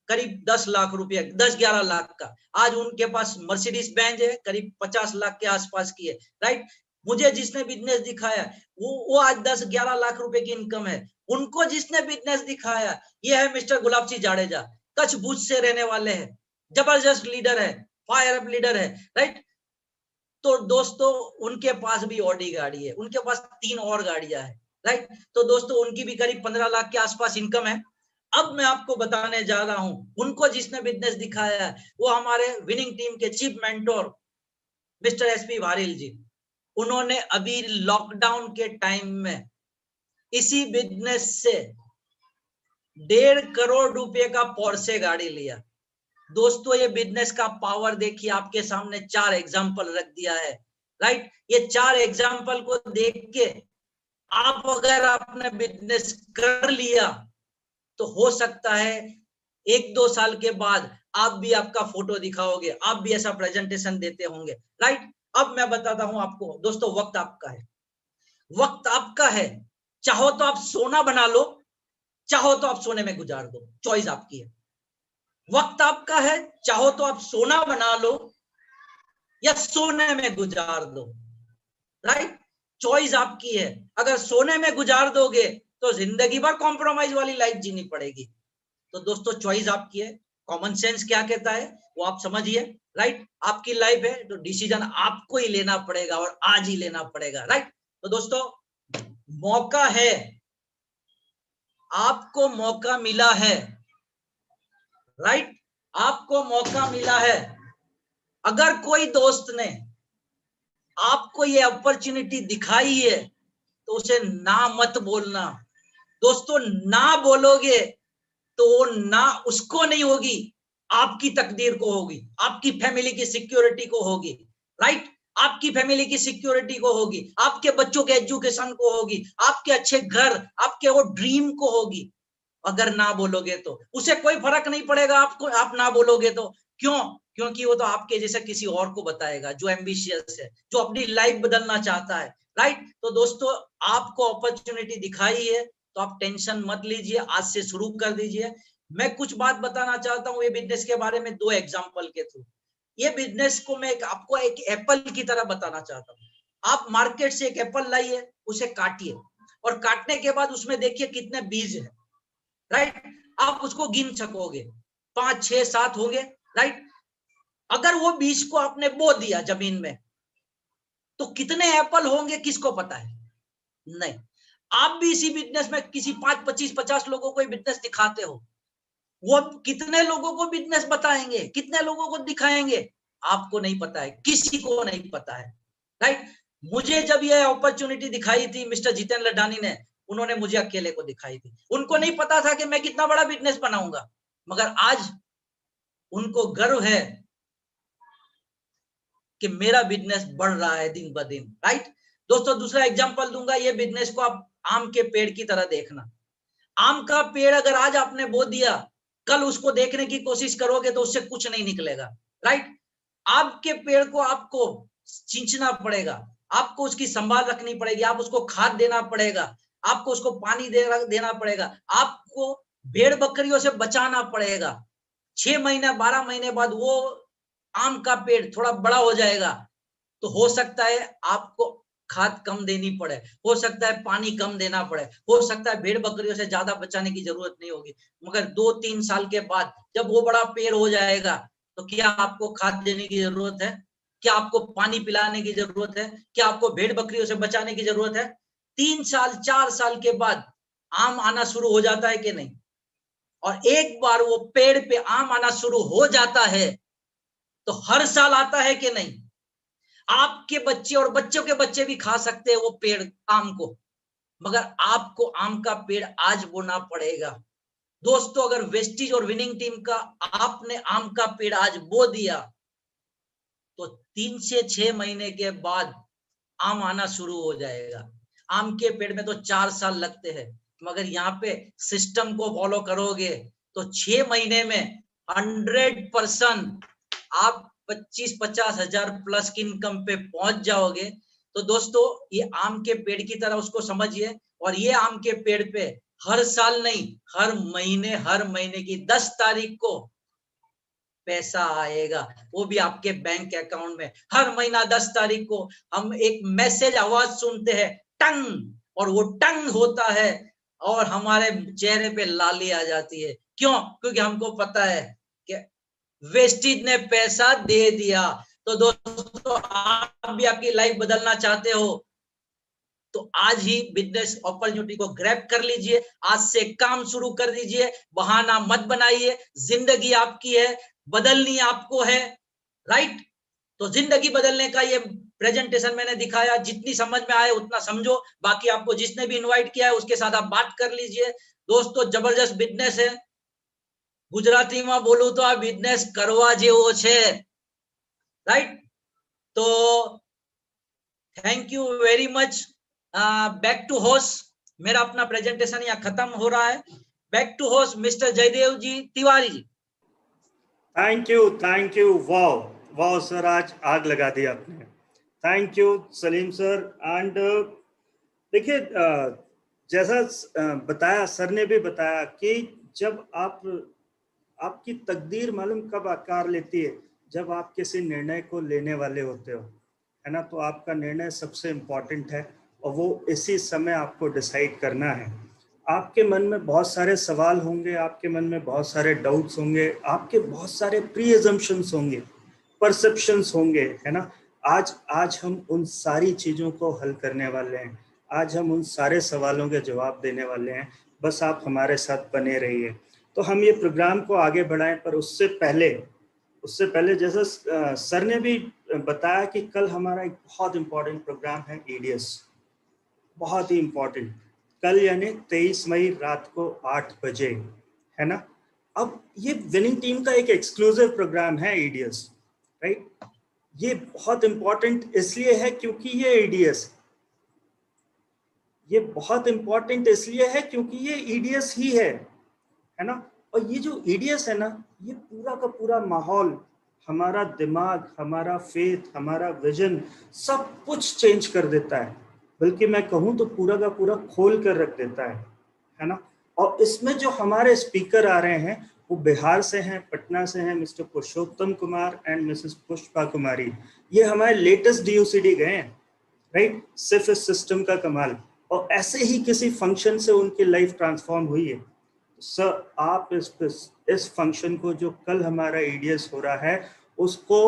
करीब 10 लाख रुपया, 10-11 लाख का। आज उनके पास मर्सिडीज बेंज है, करीब 50 लाख के आसपास की है, राइट। मुझे जिसने बिजनेस दिखाया वो आज 10-11 लाख रुपए की इनकम है। उनको जिसने बिजनेस दिखाया ये है मिस्टर गुलाब सिंह जाडेजा, कच्छ भुज से रहने वाले हैं, जबरदस्त लीडर है, फायर अप लीडर है, राइट। तो दोस्तों उनके पास भी ऑडी गाड़ी है, उनके पास 3 और गाड़ियां है, राइट। तो दोस्तों उनकी भी करीब 15 लाख के आसपास इनकम है। अब मैं आपको बताने जा रहा हूं, उनको जिसने बिजनेस दिखाया है वो हमारे विनिंग टीम के चीफ मेंटोर मिस्टर एसपी वारिल जी। उन्होंने अभी लॉकडाउन के टाइम में इसी बिजनेस से 1.5 करोड़ रुपए का पोर्शे गाड़ी लिया, दोस्तों ये बिजनेस का पावर देखिए, आपके सामने 4 एग्जांपल रख दिया है, राइट। ये 4 एग्जांपल को देख के आप अगर आपने बिजनेस कर लिया तो हो सकता है 1-2 साल के बाद आप भी आपका फोटो दिखाओगे, आप भी ऐसा प्रेजेंटेशन देते होंगे, राइट। अब मैं बताता हूं आपको दोस्तों, वक्त आपका है, वक्त आपका है। चाहो तो आप सोना बना लो, चाहो तो आप सोने में गुजार दो, चॉइस आपकी है। वक्त आपका है, चाहो तो आप सोना बना लो या सोने में गुजार दो, राइट। चॉइस आपकी है। अगर सोने में गुजार दोगे तो जिंदगी भर कॉम्प्रोमाइज वाली लाइफ जीनी पड़ेगी। तो दोस्तों चॉइस आपकी है। कॉमन सेंस क्या कहता है वो आप समझिए, राइट। आपकी लाइफ है तो डिसीजन आपको ही लेना पड़ेगा और आज ही लेना पड़ेगा, राइट। तो दोस्तों मौका है, आपको मौका मिला है, राइट। आपको मौका मिला है। अगर कोई दोस्त ने आपको ये अपॉर्चुनिटी दिखाई है तो उसे ना मत बोलना। दोस्तों ना बोलोगे तो ना उसको नहीं होगी, आपकी तकदीर को होगी, आपकी फैमिली की सिक्योरिटी को होगी, राइट। आपकी फैमिली की सिक्योरिटी को होगी, आपके बच्चों के एजुकेशन को होगी, आपके अच्छे घर, आपके वो ड्रीम को होगी। अगर ना बोलोगे तो उसे कोई फर्क नहीं पड़ेगा आपको, आप ना बोलोगे तो। क्यों? क्योंकि वो तो आपके जैसा किसी और को बताएगा जो एम्बिशियस है, जो अपनी लाइफ बदलना चाहता है, राइट। तो दोस्तों आपको अपॉर्चुनिटी दिखाई है तो आप टेंशन मत लीजिए, आज से शुरू कर दीजिए। मैं कुछ बात बताना चाहता हूँ ये बिजनेस के बारे में 2 एग्जांपल के थ्रू। ये बिजनेस को मैं आपको एक एप्पल की तरह बताना चाहता हूँ। आप मार्केट से एक एप्पल लाइए, उसे काटिए और काटने के बाद उसमें देखिए कितने बीज है, राइट। आप उसको गिन सकोगे, 5, 6, 7 होंगे, राइट। अगर वो बीज को आपने बो दिया जमीन में तो कितने एप्पल होंगे किसको पता है? नहीं। आप भी इसी बिजनेस में किसी 5, 25, 50 लोगों को बिजनेस दिखाते हो, वो कितने लोगों को बिजनेस बताएंगे, कितने लोगों को दिखाएंगे, आपको नहीं पता है, किसी को नहीं पता है, राइट। मुझे जब ये अपॉर्चुनिटी दिखाई थी मिस्टर जितेंद्र लडानी ने, उन्होंने मुझे अकेले को दिखाई थी। उनको नहीं पता था कि मैं कितना बड़ा बिजनेस बनाऊंगा, मगर आज उनको गर्व है कि मेरा बिजनेस बढ़ रहा है दिन ब दिन, राइट। दोस्तों दूसरा एग्जांपल दूंगा, ये बिजनेस को आप आम के पेड़ की तरह देखना। आम का पेड़ अगर आज आपने बो दिया, कल उसको देखने की कोशिश करोगे तो उससे कुछ नहीं निकलेगा, राइट। आपके पेड़ को आपको सींचना पड़ेगा, आपको उसकी संभाल रखनी पड़ेगी, आप उसको खाद देना पड़ेगा, आपको उसको पानी देना पड़ेगा, आपको भेड़ बकरियों से बचाना पड़ेगा। 6 महीने 12 महीने बाद वो आम का पेड़ थोड़ा बड़ा हो जाएगा तो हो सकता है आपको खाद कम देनी पड़े, हो सकता है पानी कम देना पड़े, हो सकता है भेड़ बकरियों से ज्यादा बचाने की जरूरत नहीं होगी, मगर 2-3 साल के बाद जब वो बड़ा पेड़ हो जाएगा तो क्या आपको खाद देने की जरूरत है? क्या आपको पानी पिलाने की जरूरत है? क्या आपको भेड़ बकरियों से बचाने की जरूरत है? 3 साल 4 साल के बाद आम आना शुरू हो जाता है कि नहीं? और एक बार वो पेड़ पे आम आना शुरू हो जाता है तो हर साल आता है कि नहीं? आपके बच्चे और बच्चों के बच्चे भी खा सकते हैं वो पेड़ आम को, मगर आपको आम का पेड़ आज बोना पड़ेगा। दोस्तों अगर वेस्टीज और विनिंग टीम का आपने आम का पेड़ आज बो दिया तो 3 से 6 महीने के बाद आम आना शुरू हो जाएगा। आम के पेड़ में तो 4 साल लगते हैं, मगर यहाँ पे सिस्टम को फॉलो करोगे तो 6 महीने में 100% आप 25-50 हजार प्लस की इनकम पे पहुंच जाओगे। तो दोस्तों ये आम के पेड़ की तरह उसको समझिए, और ये आम के पेड़ पे हर साल नहीं, हर महीने की 10 तारीख को पैसा आएगा, वो भी आपके बैंक अकाउंट में। हर महीना 10 तारीख को हम एक मैसेज आवाज सुनते हैं, टंग, और वो टंग होता है और हमारे चेहरे पे लाली आ जाती है। क्यों? क्योंकि हमको पता है कि वेस्टीज ने पैसा दे दिया। तो दोस्तों आप भी आपकी लाइफ बदलना चाहते हो तो आज ही बिजनेस अपॉर्चुनिटी को ग्रैब कर लीजिए, आज से काम शुरू कर दीजिए, बहाना मत बनाइए। जिंदगी आपकी है, बदलनी आपको है, राइट। तो जिंदगी बदलने का ये प्रेजेंटेशन मैंने दिखाया, जितनी समझ में आए उतना समझो, बाकी आपको जिसने भी इनवाइट किया है उसके साथ आप बात कर लीजिए। दोस्तों जबरदस्त बिजनेस है, ગુજરાતીમાં બોલું તો આ બિઝનેસ કરવા જેવો છે, રાઈટ? તો thank you very much. Back to host, मेरा अपना प्रेजेंटेशन यहाँ खत्म हो रहा है। Back to host mister Jaidev ji Tiwari ji. Thank you. Wow wow sir, आज आग लगा दी आपने। Thank you Salim sir. And देखिए, जैसा बताया सर ने भी बताया कि जब आपकी तकदीर मालूम कब आकार लेती है, जब आप किसी निर्णय को लेने वाले होते हो, है ना। तो आपका निर्णय सबसे इम्पोर्टेंट है और वो इसी समय आपको डिसाइड करना है। आपके मन में बहुत सारे सवाल होंगे, आपके मन में बहुत सारे डाउट्स होंगे, आपके बहुत सारे प्री अजम्पशंस होंगे, परसेप्शंस होंगे, है ना। आज हम उन सारी चीज़ों को हल करने वाले हैं। आज हम उन सारे सवालों के जवाब देने वाले हैं। बस आप हमारे साथ बने रहिए। तो हम ये प्रोग्राम को आगे बढ़ाएं, पर उससे पहले जैसा सर ने भी बताया कि कल हमारा एक बहुत इम्पोर्टेंट प्रोग्राम है ईडीएस, बहुत ही इम्पोर्टेंट। कल यानी 23 मई रात को 8 बजे, है ना। अब ये विनिंग टीम का एक एक्सक्लूसिव प्रोग्राम है ईडीएस, राइट। ये बहुत इम्पोर्टेंट इसलिए है क्योंकि ये ईडीएस, ये बहुत इम्पोर्टेंट इसलिए है क्योंकि ये ईडीएस ही है ना। और ये जो ईडीएस है ना, ये पूरा का पूरा माहौल, हमारा दिमाग, हमारा फेथ, हमारा विजन, सब कुछ चेंज कर देता है। बल्कि मैं कहूँ तो पूरा का पूरा खोल कर रख देता है ना। और इसमें जो हमारे स्पीकर आ रहे हैं वो बिहार से हैं, पटना से हैं, Mr Purushottam Kumar and Mrs Pushpa Kumari. ये हमारे लेटेस्ट DUCD गए हैं, राइट। सिर्फ इस सिस्टम का कमाल। और ऐसे ही किसी फंक्शन से उनकी लाइफ ट्रांसफॉर्म हुई है। सर, आप इस फंक्शन को जो कल हमारा ईडीएस हो रहा है उसको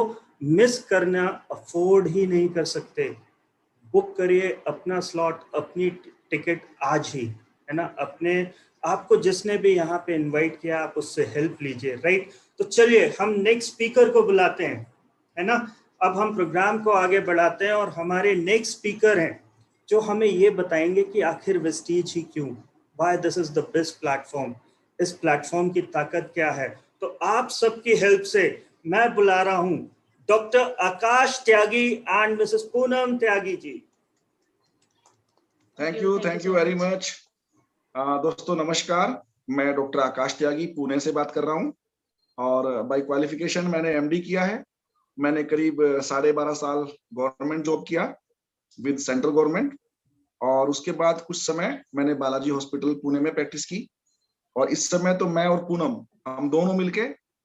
मिस करना अफोर्ड ही नहीं कर सकते। बुक करिए अपना स्लॉट, अपनी टिकट आज ही, है ना। आपको जिसने भी यहाँ पे इनवाइट किया आप उससे हेल्प लीजिए, राइट। तो चलिए हम नेक्स्ट स्पीकर को बुलाते हैं, है ना। अब हम प्रोग्राम को आगे बढ़ाते हैं और हमारे नेक्स्ट स्पीकर हैं जो हमें ये बताएंगे कि आखिर वेस्टीज ही क्यों, why this is the best platform, इस प्लेटफॉर्म की ताकत क्या है। तो आप सबकी हेल्प से मैं बुला रहा हूं doctor Akash Tyagi and Mrs Poonam Tyagi ji. Thank you very much. दोस्तों नमस्कार, मैं डॉक्टर आकाश त्यागी पुणे से बात कर रहा हूं और बाय क्वालिफिकेशन मैंने MD किया है। मैंने करीब 12.5 साल गवर्नमेंट जॉब किया विद सेंट्रल गवर्नमेंट और उसके बाद कुछ समय मैंने बालाजी हॉस्पिटल पुणे में प्रैक्टिस की। और इस समय तो मैं और पूनम हम दोनों मिलके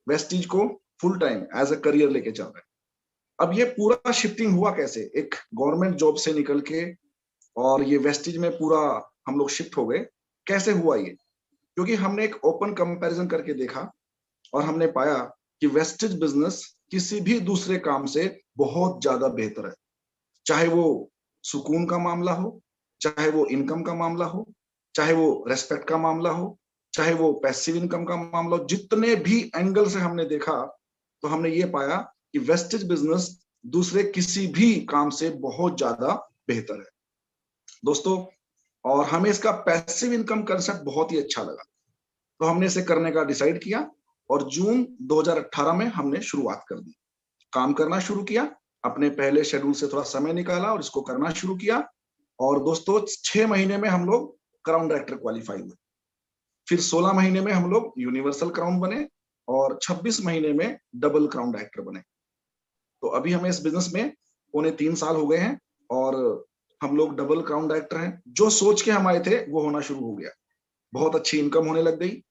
वेस्टीज को full time as a career लेके चल रहे हैं। अब ये पूरा शिफ्टिंग हुआ कैसे, एक गवर्नमेंट जॉब से निकल के और ये वेस्टीज में पूरा हम लोग शिफ्ट हो गए, कैसे हुआ ये? क्योंकि हमने एक ओपन कंपैरिजन करके देखा और हमने पाया कि वेस्टीज बिजनेस किसी भी दूसरे काम से बहुत ज्यादा बेहतर है। चाहे वो सुकून का मामला हो, चाहे वो इनकम का मामला हो, चाहे वो रेस्पेक्ट का मामला हो, चाहे वो पैसिव इनकम का मामला हो, जितने भी एंगल से हमने देखा तो हमने ये पाया कि वेस्टेज बिजनेस दूसरे किसी भी काम से बहुत ज्यादा बेहतर है दोस्तों। और हमें इसका पैसिव इनकम कंसेप्ट बहुत ही अच्छा लगा, तो हमने इसे करने का डिसाइड किया और जून 2018 में हमने शुरुआत कर दी, काम करना शुरू किया। अपने पहले शेड्यूल से थोड़ा समय निकाला और इसको करना शुरू किया। और दोस्तों 6 महीने में हम लोग क्राउन डायरेक्टर क्वालिफाई हुए, फिर 16 महीने में हम लोग यूनिवर्सल क्राउन बने और 26 महीने में डबल क्राउन डायरेक्टर बने। तो अभी हमें इस बिजनेस में 3.25 साल हो गए हैं और हम लोग डबल क्राउन डायरेक्टर हैं। जो सोच के हम आए थे वो होना शुरू हो गया, बहुत अच्छी इनकम होने लग गई।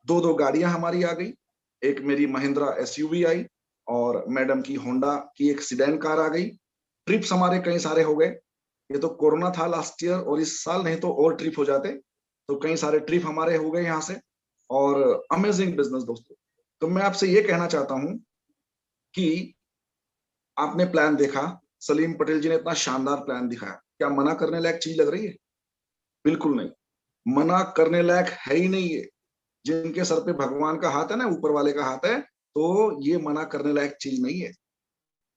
2 गाड़ियां हमारी आ गई, एक मेरी महिंद्रा SUV आई और मैडम की होंडा की एक सिडैन कार आ गई। ट्रिप्स हमारे कई सारे हो गए। ये तो कोरोना था लास्ट ईयर और इस साल नहीं तो और ट्रिप हो जाते, तो कई सारे ट्रिप हमारे हो गए यहाँ से और अमेजिंग बिजनेस दोस्तों। तो मैं आपसे ये कहना चाहता हूं कि आपने प्लान देखा, सलीम पटेल जी ने इतना शानदार प्लान दिखाया, क्या मना करने लायक चीज लग रही है? बिल्कुल नहीं, मना करने लायक है ही नहीं ये। जिनके सर पे भगवान का हाथ है ना, ऊपर वाले का हाथ है, तो ये मना करने लायक चीज नहीं है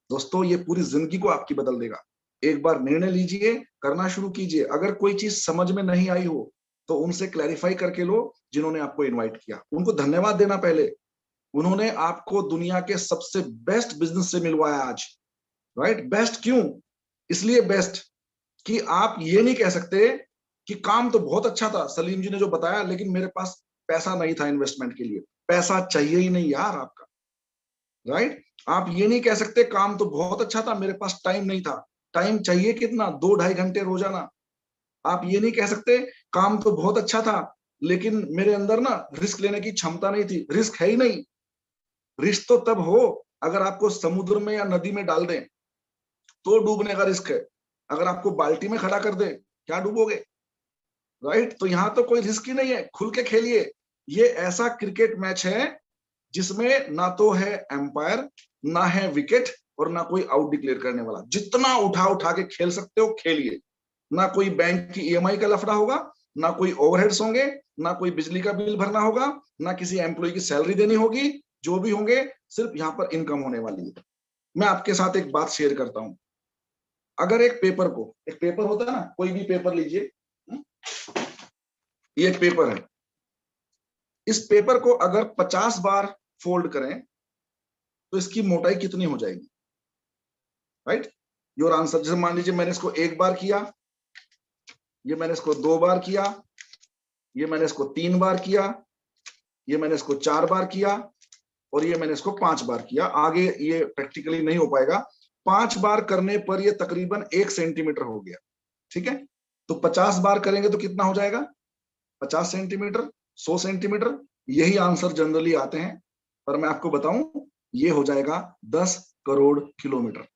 दोस्तों। ये पूरी जिंदगी को आपकी बदल देगा। एक बार निर्णय लीजिए, करना शुरू कीजिए। अगर कोई चीज समझ में नहीं आई हो तो उनसे क्लैरिफाई करके लो जिन्होंने आपको इनवाइट किया, उनको धन्यवाद देना पहले। उन्होंने आपको दुनिया के सबसे बेस्ट बिजनेस से मिलवाया आज, राइट? बेस्ट क्यों? इसलिए बेस्ट कि आप ये नहीं कह सकते कि काम तो बहुत अच्छा था सलीम जी ने जो बताया, लेकिन मेरे पास पैसा नहीं था इन्वेस्टमेंट के लिए। पैसा चाहिए ही नहीं यार आपका, राइट? आप ये नहीं कह सकते काम तो बहुत अच्छा था, मेरे पास टाइम नहीं था। टाइम चाहिए कितना? 2-2.5 घंटे रोजाना। आप ये नहीं कह सकते काम तो बहुत अच्छा था, लेकिन मेरे अंदर ना रिस्क लेने की क्षमता नहीं थी। रिस्क है ही नहीं। रिस्क तो तब हो अगर आपको समुद्र में या नदी में डाल दें तो डूबने का रिस्क है। अगर आपको बाल्टी में खड़ा कर दे, क्या डूबोगे? राइट? तो यहां तो कोई रिस्क ही नहीं है, खुल के खेलिए। ये ऐसा क्रिकेट मैच है जिसमें ना तो है एम्पायर, ना है विकेट, और ना कोई आउट डिक्लेयर करने वाला। जितना उठा उठा के खेल सकते हो खेलिए। ना कोई बैंक की ईएमआई का लफड़ा होगा, ना कोई ओवरहेड्स होंगे, ना कोई बिजली का बिल भरना होगा, ना किसी एम्प्लॉय की सैलरी देनी होगी। जो भी होंगे सिर्फ यहाँ पर इनकम होने वाली है। मैं आपके साथ एक बात शेयर करता हूं। अगर एक पेपर होता है ना, कोई भी पेपर लीजिए, ये एक पेपर है। इस पेपर को अगर 50 बार फोल्ड करें तो इसकी मोटाई कितनी हो जाएगी? राइट? Your answer. जैसे मान लीजिए मैंने इसको 1 बार किया, ये मैंने इसको 2 बार किया, ये मैंने इसको 3 बार किया, ये मैंने इसको 4 बार किया, और ये मैंने इसको 5 बार किया। आगे ये प्रैक्टिकली नहीं हो पाएगा। 5 बार करने पर ये तकरीबन 1 सेंटीमीटर हो गया। ठीक है? तो 50 बार करेंगे तो कितना हो जाएगा? 50 सेंटीमीटर, 100 सेंटीमीटर। यही आंसर जनरली आते हैं, पर मैं आपको बताऊं ये हो जाएगा 10 crore kilometre.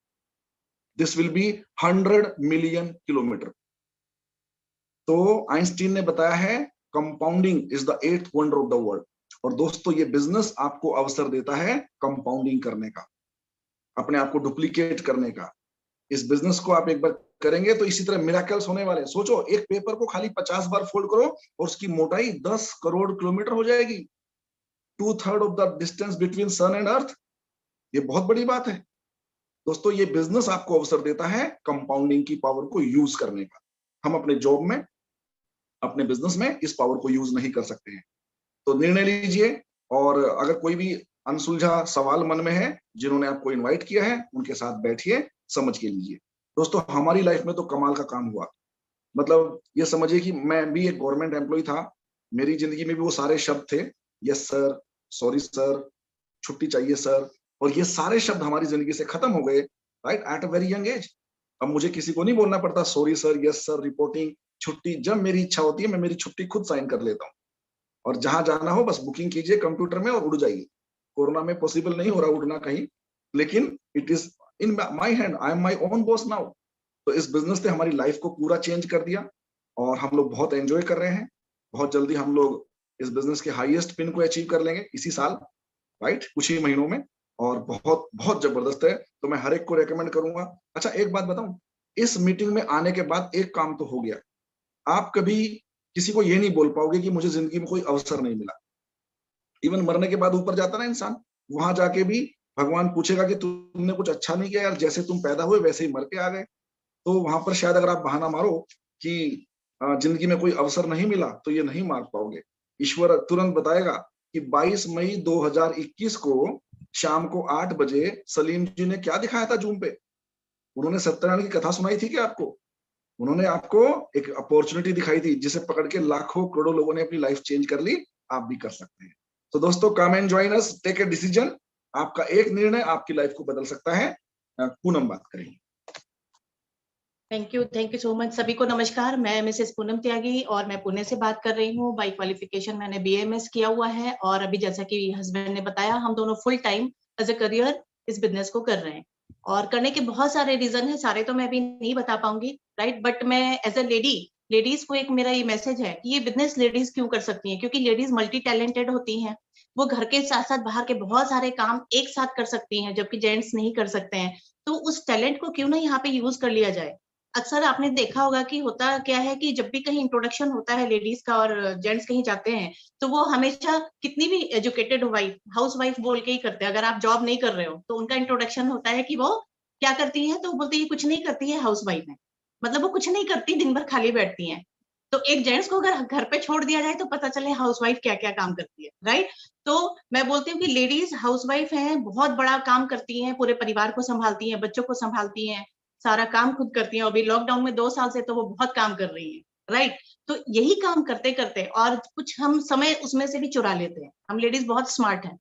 This will be 100 million kilometre. तो आइंस्टीन ने बताया है compounding is the 8th wonder of the world. और दोस्तों ये बिजनेस आपको अवसर देता है कंपाउंडिंग करने का, अपने आप को डुप्लीकेट करने का। इस बिजनेस को आप एक बार करेंगे तो इसी तरह मिराकल्स होने वाले। सोचो, एक पेपर को खाली 50 बार फोल्ड करो और उसकी मोटाई 10 करोड़ किलोमीटर हो जाएगी। 2/3 of the distance between sun and earth. ये बहुत बड़ी बात है दोस्तों। ये बिजनेस आपको अवसर देता है कंपाउंडिंग की पावर को यूज करने का। हम अपने जॉब में, अपने बिजनेस में इस पावर को यूज नहीं कर सकते हैं। तो निर्णय लीजिए, और अगर कोई भी अनसुलझा सवाल मन में है, जिन्होंने आपको इनवाइट किया है उनके साथ बैठिए, समझ के लीजिए। दोस्तों हमारी लाइफ में तो कमाल का काम हुआ। मतलब ये समझिए कि मैं भी एक गवर्नमेंट एम्प्लॉय था। मेरी जिंदगी में भी वो सारे शब्द थे, यस सर, सॉरी सर, छुट्टी चाहिए सर, और ये सारे शब्द हमारी जिंदगी से खत्म हो गए, right, at a very young age. अब मुझे किसी को नहीं बोलना पड़ता sorry sir, yes sir, reporting, छुट्टी। जब मेरी इच्छा होती है मैं मेरी छुट्टी खुद साइन कर लेता हूँ, और जहां जाना हो बस बुकिंग कीजिए कंप्यूटर में और उड़ जाइए। कोरोना में पॉसिबल नहीं हो रहा उड़ना कहीं, लेकिन it is in my hand, I am my own boss now. तो इस बिजनेस ने हमारी लाइफ को पूरा चेंज कर दिया, और हम लोग बहुत एंजॉय कर रहे हैं। बहुत जल्दी हम लोग इस बिजनेस के हाईएस्ट पिन को अचीव कर लेंगे इसी साल, राइट, कुछ ही महीनों में। और बहुत बहुत जबरदस्त है, तो मैं हर एक को रेकमेंड करूंगा। अच्छा एक बात बताऊं, इस मीटिंग में आने के बाद एक काम तो हो गया, आप कभी किसी को ये नहीं बोल पाओगे कि मुझे जिंदगी में कोई अवसर नहीं मिला। इवन मरने के बाद ऊपर जाता ना इंसान, वहां जाके भी भगवान पूछेगा कि तुमने कुछ अच्छा नहीं किया यार, जैसे तुम पैदा हुए वैसे ही मर के आ गए। तो वहां पर शायद अगर आप बहाना मारो कि जिंदगी में कोई अवसर नहीं मिला, तो ये नहीं मार पाओगे। ईश्वर तुरंत बताएगा कि 22 मई 2021 को शाम को 8 बजे सलीम जी ने क्या दिखाया था जूम पे? उन्होंने सत्यनारायण की कथा सुनाई थी क्या आपको? उन्होंने आपको एक अपॉर्चुनिटी दिखाई थी, जिसे पकड़ के लाखों करोड़ों लोगों ने अपनी लाइफ चेंज कर ली। आप भी कर सकते हैं। तो दोस्तों come and join us, take a decision. आपका एक निर्णय आपकी लाइफ को बदल सकता है। पूनम बात करेंगे। Thank you so much. सभी को नमस्कार। मैं मिसेस पूनम त्यागी और मैं पुणे से बात कर रही हूँ। बाय क्वालिफिकेशन मैंने BAMS किया हुआ है, और अभी जैसा कि हस्बैंड ने बताया, हम दोनों full time as a career इस बिजनेस को कर रहे हैं। और करने के बहुत सारे रीजन है, सारे तो मैं अभी नहीं बता पाऊंगी, राइट। बट मैं एज अ लेडीज को एक मेरा ये मैसेज है कि ये बिजनेस लेडीज क्यों कर सकती हैं, क्योंकि लेडीज मल्टी टैलेंटेड होती हैं। वो घर के साथ साथ बाहर के बहुत सारे काम एक साथ कर सकती हैं, जबकि जेंट्स नहीं कर सकते हैं। तो उस टैलेंट को क्यों ना यहाँ पे यूज कर लिया जाए। अक्सर आपने देखा होगा कि होता क्या है कि जब भी कहीं इंट्रोडक्शन होता है लेडीज का और जेंट्स कहीं जाते हैं, तो वो हमेशा कितनी भी एजुकेटेड हाउस वाइफ बोल के ही करते हैं। अगर आप जॉब नहीं कर रहे हो तो उनका इंट्रोडक्शन होता है कि वो क्या करती है, तो बोलते हैं कुछ नहीं करती है, हाउस वाइफ है। मतलब वो कुछ नहीं करती, दिन भर खाली बैठती हैं। तो एक जेंट्स को अगर घर पे छोड़ दिया जाए तो पता चले हाउसवाइफ क्या क्या काम करती है, राइट। तो मैं बोलती हूँ कि लेडीज हाउसवाइफ हैं, बहुत बड़ा काम करती हैं, पूरे परिवार को संभालती हैं, बच्चों को संभालती हैं, सारा काम खुद करती हैं। अभी लॉकडाउन में 2 साल से तो वो बहुत काम कर रही है, राइट। तो यही काम करते करते और कुछ हम समय उसमें से भी चुरा लेते हैं। हम लेडीज बहुत स्मार्ट हैं,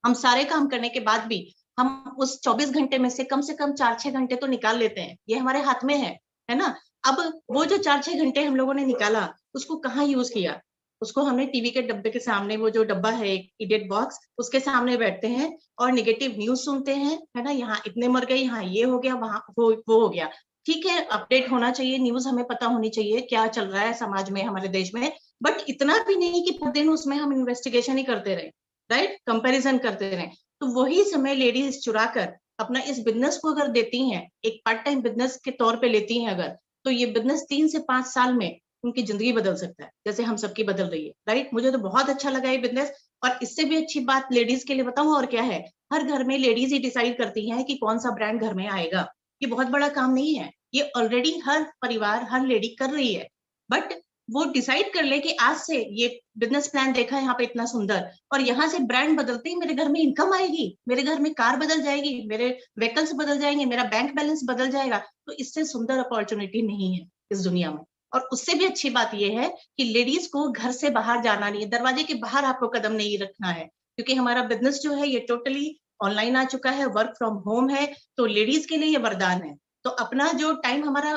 हम सारे काम करने के बाद भी हम उस 24 घंटे में से कम 4-6 घंटे तो निकाल लेते हैं, ये हमारे हाथ में है ना। अब वो जो 4-6 घंटे हम लोगों ने निकाला, उसको कहाँ यूज किया? उसको हमने टीवी के डब्बे के सामने, वो जो डब्बा है इडियट बॉक्स, उसके सामने बैठते हैं और नेगेटिव न्यूज सुनते हैं, है ना। यहाँ इतने मर गए, यहाँ ये हो गया, वहां वो हो गया। ठीक है, अपडेट होना चाहिए, न्यूज हमें पता होनी चाहिए क्या चल रहा है समाज में, हमारे देश में, बट इतना भी नहीं कि पूरे दिन उसमें हम इन्वेस्टिगेशन ही करते रहे, राइट, कंपैरिजन करते रहे। तो वही समय लेडीज चुरा कर अपना इस बिजनेस को अगर देती हैं, एक पार्ट टाइम बिजनेस के तौर पे लेती हैं अगर, तो ये बिजनेस 3 से 5 साल में उनकी जिंदगी बदल सकता है, जैसे हम सबकी बदल रही है, राइट। मुझे तो बहुत अच्छा लगा ये बिजनेस। और इससे भी अच्छी बात लेडीज के लिए बताऊं और क्या है, हर घर में लेडीज ही डिसाइड करती हैं कि कौन सा ब्रांड घर में आएगा। ये बहुत बड़ा काम नहीं है, ये ऑलरेडी हर परिवार, हर लेडी कर रही है। बट वो डिसाइड कर ले कि आज से ये बिजनेस प्लान देखा है यहाँ पे इतना सुंदर, और यहाँ से ब्रांड बदलते ही मेरे घर में इनकम आएगी, मेरे घर में कार बदल जाएगी, मेरे व्हीकल्स बदल जाएंगे, मेरा बैंक बैलेंस बदल जाएगा। तो इससे सुंदर अपॉर्चुनिटी नहीं है इस दुनिया में। और उससे भी अच्छी बात यह है कि लेडीज को घर से बाहर जाना नहीं है, दरवाजे के बाहर आपको कदम नहीं रखना है, क्योंकि हमारा बिजनेस जो है ये टोटली ऑनलाइन आ चुका है, वर्क फ्रॉम होम है। तो लेडीज के लिए ये वरदान है। तो अपना जो टाइम हमारा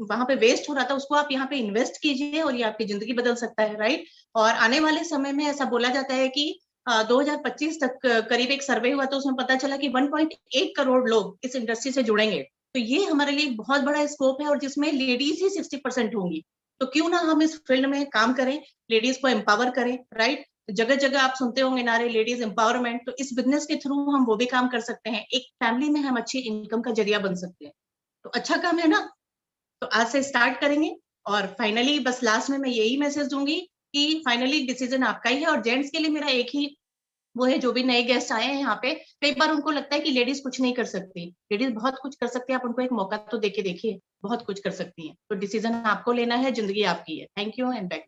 वहां पे वेस्ट हो रहा था, उसको आप यहाँ पे इन्वेस्ट कीजिए और ये आपकी जिंदगी बदल सकता है, राइट। और आने वाले समय में ऐसा बोला जाता है कि 2025 तक करीब एक सर्वे हुआ, तो उसमें पता चला कि 1.8 करोड़ लोग इस इंडस्ट्री से जुड़ेंगे। तो ये हमारे लिए बहुत बड़ा स्कोप है, और जिसमें लेडीज ही 60% होंगी। तो क्यों ना हम इस फील्ड में काम करें, लेडीज को एम्पावर करें, राइट। जगह जगह आप सुनते होंगे नारे लेडीज एम्पावरमेंट, तो इस बिजनेस के थ्रू हम वो भी काम कर सकते हैं। एक फैमिली में हम अच्छी इनकम का जरिया बन सकते हैं। तो अच्छा काम है ना। तो आज से स्टार्ट करेंगे। और फाइनली बस लास्ट में मैं यही मैसेज दूंगी कि फाइनली डिसीजन आपका ही है। और जेंट्स के लिए मेरा एक ही वो है, जो भी नए गेस्ट आए हैं यहाँ पे, कई बार उनको लगता है कि लेडीज कुछ नहीं कर सकती। लेडीज बहुत कुछ कर सकती है, आप उनको एक मौका तो देके देखिए, बहुत कुछ कर सकती हैं। तो डिसीजन आपको लेना है, जिंदगी आपकी है। Thank you and back.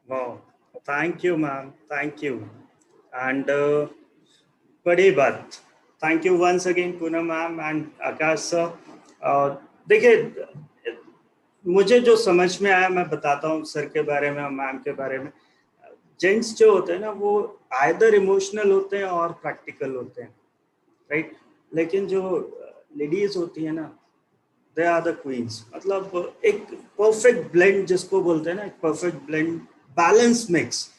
वाह, thank you ma'am, thank you. And बड़ी बात, thank you once again Poonam ma'am and Akash sir. देखिए, मुझे जो समझ में आया मैं बताता हूँ सर के बारे में और मैम के बारे में। जेंट्स जो होते हैं ना, वो आइदर इमोशनल होते हैं और प्रैक्टिकल होते हैं, राइट। लेकिन जो लेडीज होती है ना, दे आर द क्वींस। मतलब एक परफेक्ट ब्लेंड जिसको बोलते हैं ना, एक परफेक्ट ब्लेंड, बैलेंस मिक्स,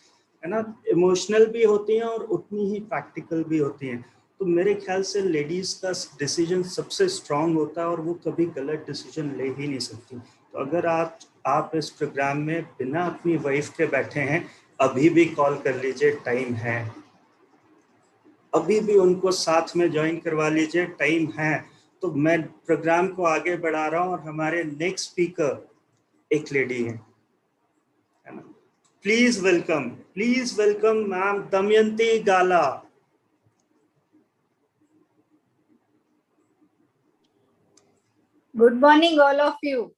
है ना। इमोशनल भी होती हैं और उतनी ही प्रैक्टिकल भी होती हैं। तो मेरे ख्याल से लेडीज का डिसीजन सबसे स्ट्रांग होता है और वो कभी गलत डिसीजन ले ही नहीं सकती। तो अगर आप इस प्रोग्राम में बिना अपनी वाइफ के बैठे हैं, अभी भी कॉल कर लीजिए, टाइम है। अभी भी उनको साथ में ज्वाइन करवा लीजिए, टाइम है। तो मैं प्रोग्राम को आगे बढ़ा रहा हूँ और हमारे नेक्स्ट स्पीकर एक लेडी है ना। Please welcome ma'am Damayanti gala. Good morning all of you.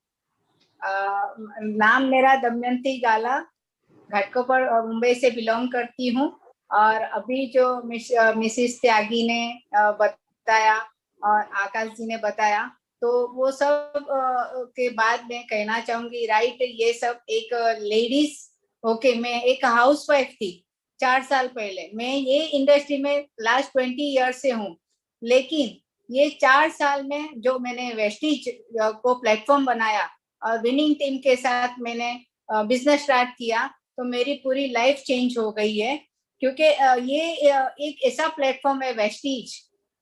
नाम मेरा दमयंती गाला, घाटकोपर मुंबई से बिलोंग करती हूँ। और अभी जो मिसिस त्यागी ने बताया और आकाश जी ने बताया, तो वो सब के बाद मैं कहना चाहूंगी, राइट, ये सब एक लेडीज ओके, मैं एक हाउसवाइफ थी 4 साल पहले। मैं ये इंडस्ट्री में लास्ट 20 ईयर्स से हूँ, लेकिन ये 4 साल में जो मैंने वेस्टीज को प्लेटफॉर्म बनाया और विनिंग टीम के साथ मैंने बिजनेस स्टार्ट किया, तो मेरी पूरी लाइफ चेंज हो गई है। क्योंकि ये एक ऐसा प्लेटफॉर्म है वेस्टीज,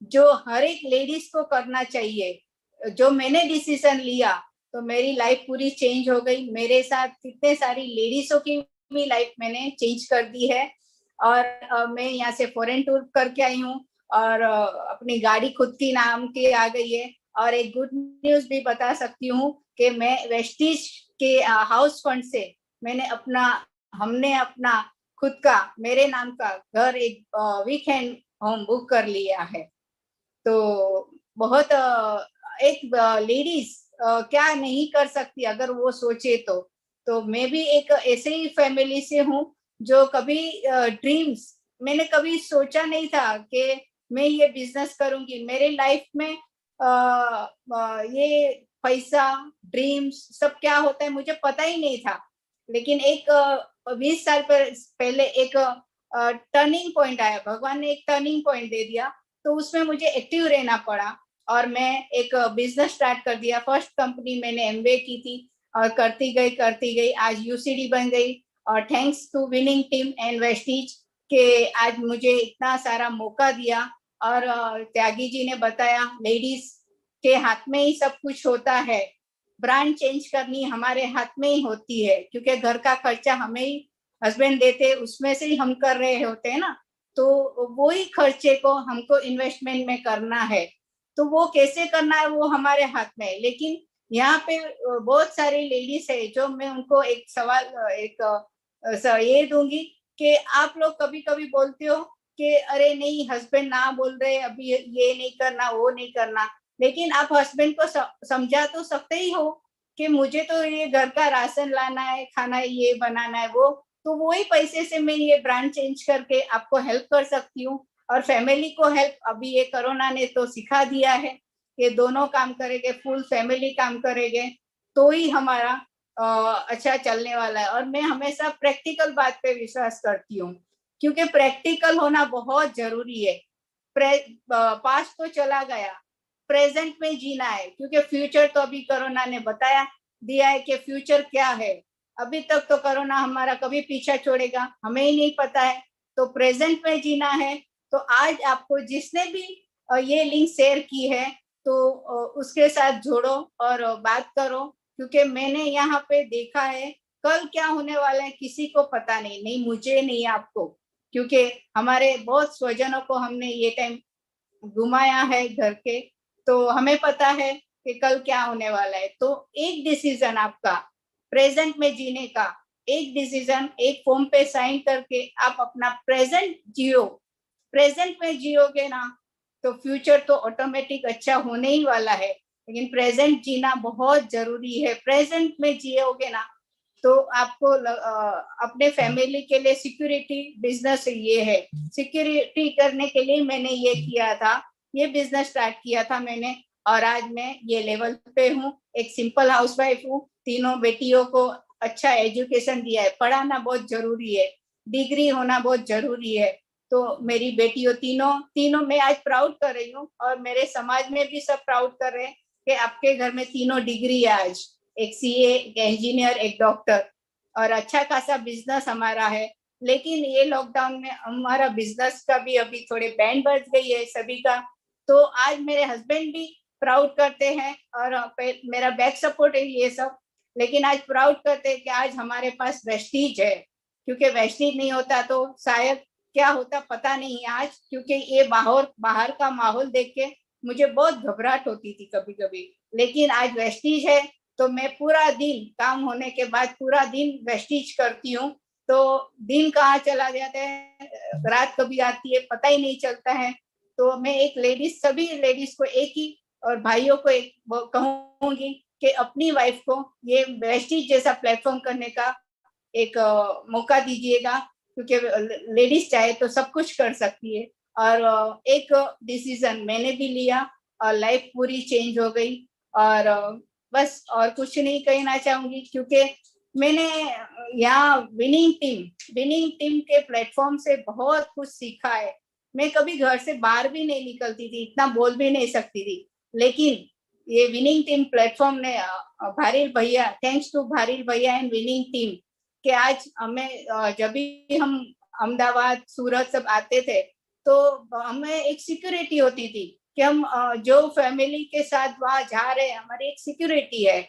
जो हर एक लेडीज को करना चाहिए। जो मैंने डिसीजन लिया, तो मेरी लाइफ पूरी चेंज हो गई। मेरे साथ कितने सारी लेडीजों की भी लाइफ मैंने चेंज कर दी है। और मैं यहाँ से फॉरेन टूर करके आई हूँ और अपनी गाड़ी खुद की नाम की आ गई है। और एक गुड न्यूज भी बता सकती हूँ कि मैं वेस्टीज के हाउस फंड से हमने अपना खुद का, मेरे नाम का घर, एक वीकेंड होम बुक कर लिया है। तो बहुत एक लेडीज क्या नहीं कर सकती अगर वो सोचे तो मैं भी एक ऐसे ही फैमिली से हूँ जो कभी ड्रीम्स मैंने कभी सोचा नहीं था कि मैं ये बिजनेस करूंगी। मेरे लाइफ में ये पैसा ड्रीम्स सब क्या होता है मुझे पता ही नहीं था। लेकिन एक 20 साल पहले एक टर्निंग पॉइंट आया, भगवान ने एक टर्निंग पॉइंट दे दिया, तो उसमें मुझे एक्टिव रहना पड़ा और मैं एक बिजनेस स्टार्ट कर दिया। फर्स्ट कंपनी मैंने एमबीए की थी और करती गई आज यूसीडी बन गई और thanks to winning team and Vestige के आज मुझे इतना सारा मौका दिया। और त्यागी जी ने बताया लेडीज के हाथ में ही सब कुछ होता है, ब्रांड चेंज करनी हमारे हाथ में ही होती है क्योंकि घर का खर्चा हमें ही हस्बैंड देते, उसमें से ही हम कर रहे होते हैं ना, तो वो ही खर्चे को हमको इन्वेस्टमेंट में करना है। तो वो कैसे करना है वो हमारे हाथ में है। लेकिन यहाँ पे बहुत सारी लेडीज है जो मैं उनको एक सवाल ये दूंगी कि आप लोग कभी कभी बोलते हो कि अरे नहीं हस्बैंड ना बोल रहे अभी ये नहीं करना वो नहीं करना, लेकिन आप हस्बैंड को समझा तो सकते ही हो कि मुझे तो ये घर का राशन लाना है, खाना ये बनाना है, वो तो वही पैसे से मैं ये ब्रांड चेंज करके आपको हेल्प कर सकती हूँ और फैमिली को हेल्प। अभी ये कोरोना ने तो सिखा दिया है कि दोनों काम करेंगे, फुल फैमिली काम करेंगे तो ही हमारा अच्छा चलने वाला है। और मैं हमेशा प्रैक्टिकल बात पे विश्वास करती हूँ क्योंकि प्रैक्टिकल होना बहुत जरूरी है। पास्ट तो चला गया, प्रेजेंट में जीना है क्योंकि फ्यूचर तो अभी कोरोना ने बताया दिया है कि फ्यूचर क्या है। अभी तक तो कोरोना हमारा कभी पीछा छोड़ेगा हमें ही नहीं पता है, तो प्रेजेंट में जीना है। तो आज आपको जिसने भी ये लिंक शेयर की है तो उसके साथ जोड़ो और बात करो क्योंकि मैंने यहाँ पे देखा है कल क्या होने वाला है किसी को पता नहीं, नहीं मुझे नहीं आपको, क्योंकि हमारे बहुत स्वजनों को हमने ये टाइम घुमाया है घर के, तो हमें पता है कि कल क्या होने वाला है। तो एक डिसीजन आपका प्रेजेंट में जीने का, एक डिसीजन एक फॉर्म पे साइन करके आप अपना प्रेजेंट जियो। प्रेजेंट में जियोगे ना तो फ्यूचर तो ऑटोमेटिक अच्छा होने ही वाला है, लेकिन प्रेजेंट जीना बहुत जरूरी है। प्रेजेंट में जियोगे ना तो आपको अपने फैमिली के लिए सिक्योरिटी, बिजनेस ये है सिक्योरिटी करने के लिए मैंने ये किया था, ये बिजनेस स्टार्ट किया था मैंने और आज मैं ये लेवल पे हूँ। एक सिंपल हाउसवाइफ हूँ, तीनों बेटियों को अच्छा एजुकेशन दिया है, पढ़ाना बहुत जरूरी है, डिग्री होना बहुत जरूरी है। तो मेरी बेटियों तीनों मैं आज प्राउड कर रही हूँ और मेरे समाज में भी सब प्राउड कर रहे हैं कि आपके घर में तीनों डिग्री है आज, एक सीए, एक इंजीनियर, एक डॉक्टर और अच्छा खासा बिजनेस हमारा है। लेकिन ये लॉकडाउन में हमारा बिजनेस का भी अभी थोड़े बैंड बज गई है सभी का, तो आज मेरे हस्बैंड भी प्राउड करते हैं और मेरा बैक सपोर्ट है ये सब, लेकिन आज प्राउड करते हैं कि आज हमारे पास वेस्टीज है, क्योंकि वेस्टीज नहीं होता तो शायद क्या होता पता नहीं आज, क्योंकि ये बाहर का माहौल देख के मुझे बहुत घबराहट होती थी कभी कभी, लेकिन आज वेस्टीज है तो मैं पूरा दिन काम होने के बाद पूरा दिन वेस्टीज करती हूँ, तो दिन कहाँ चला जाता है, रात कभी आती है पता ही नहीं चलता है। तो मैं एक लेडीज, सभी लेडीज को एक ही और भाइयों को एक कहूंगी कि अपनी वाइफ को ये वेस्टीज जैसा प्लेटफॉर्म करने का एक मौका दीजिएगा, क्योंकि लेडीज चाहे तो सब कुछ कर सकती है। और एक डिसीजन मैंने भी लिया और लाइफ पूरी चेंज हो गई। और बस और कुछ नहीं कहना चाहूंगी, क्योंकि मैंने यहाँ विनिंग टीम के प्लेटफॉर्म से बहुत कुछ सीखा है। मैं कभी घर से बाहर भी नहीं निकलती थी, इतना बोल भी नहीं सकती थी, लेकिन ये विनिंग टीम प्लेटफॉर्म ने भारिल भैया, थैंक्स टू भारिल भैया एंड विनिंग टीम, कि आज हमें जब भी हम अहमदाबाद सूरत सब आते थे तो हमें एक सिक्योरिटी होती थी कि हम जो फैमिली के साथ वहां जा रहे हैं हमारी एक सिक्योरिटी है।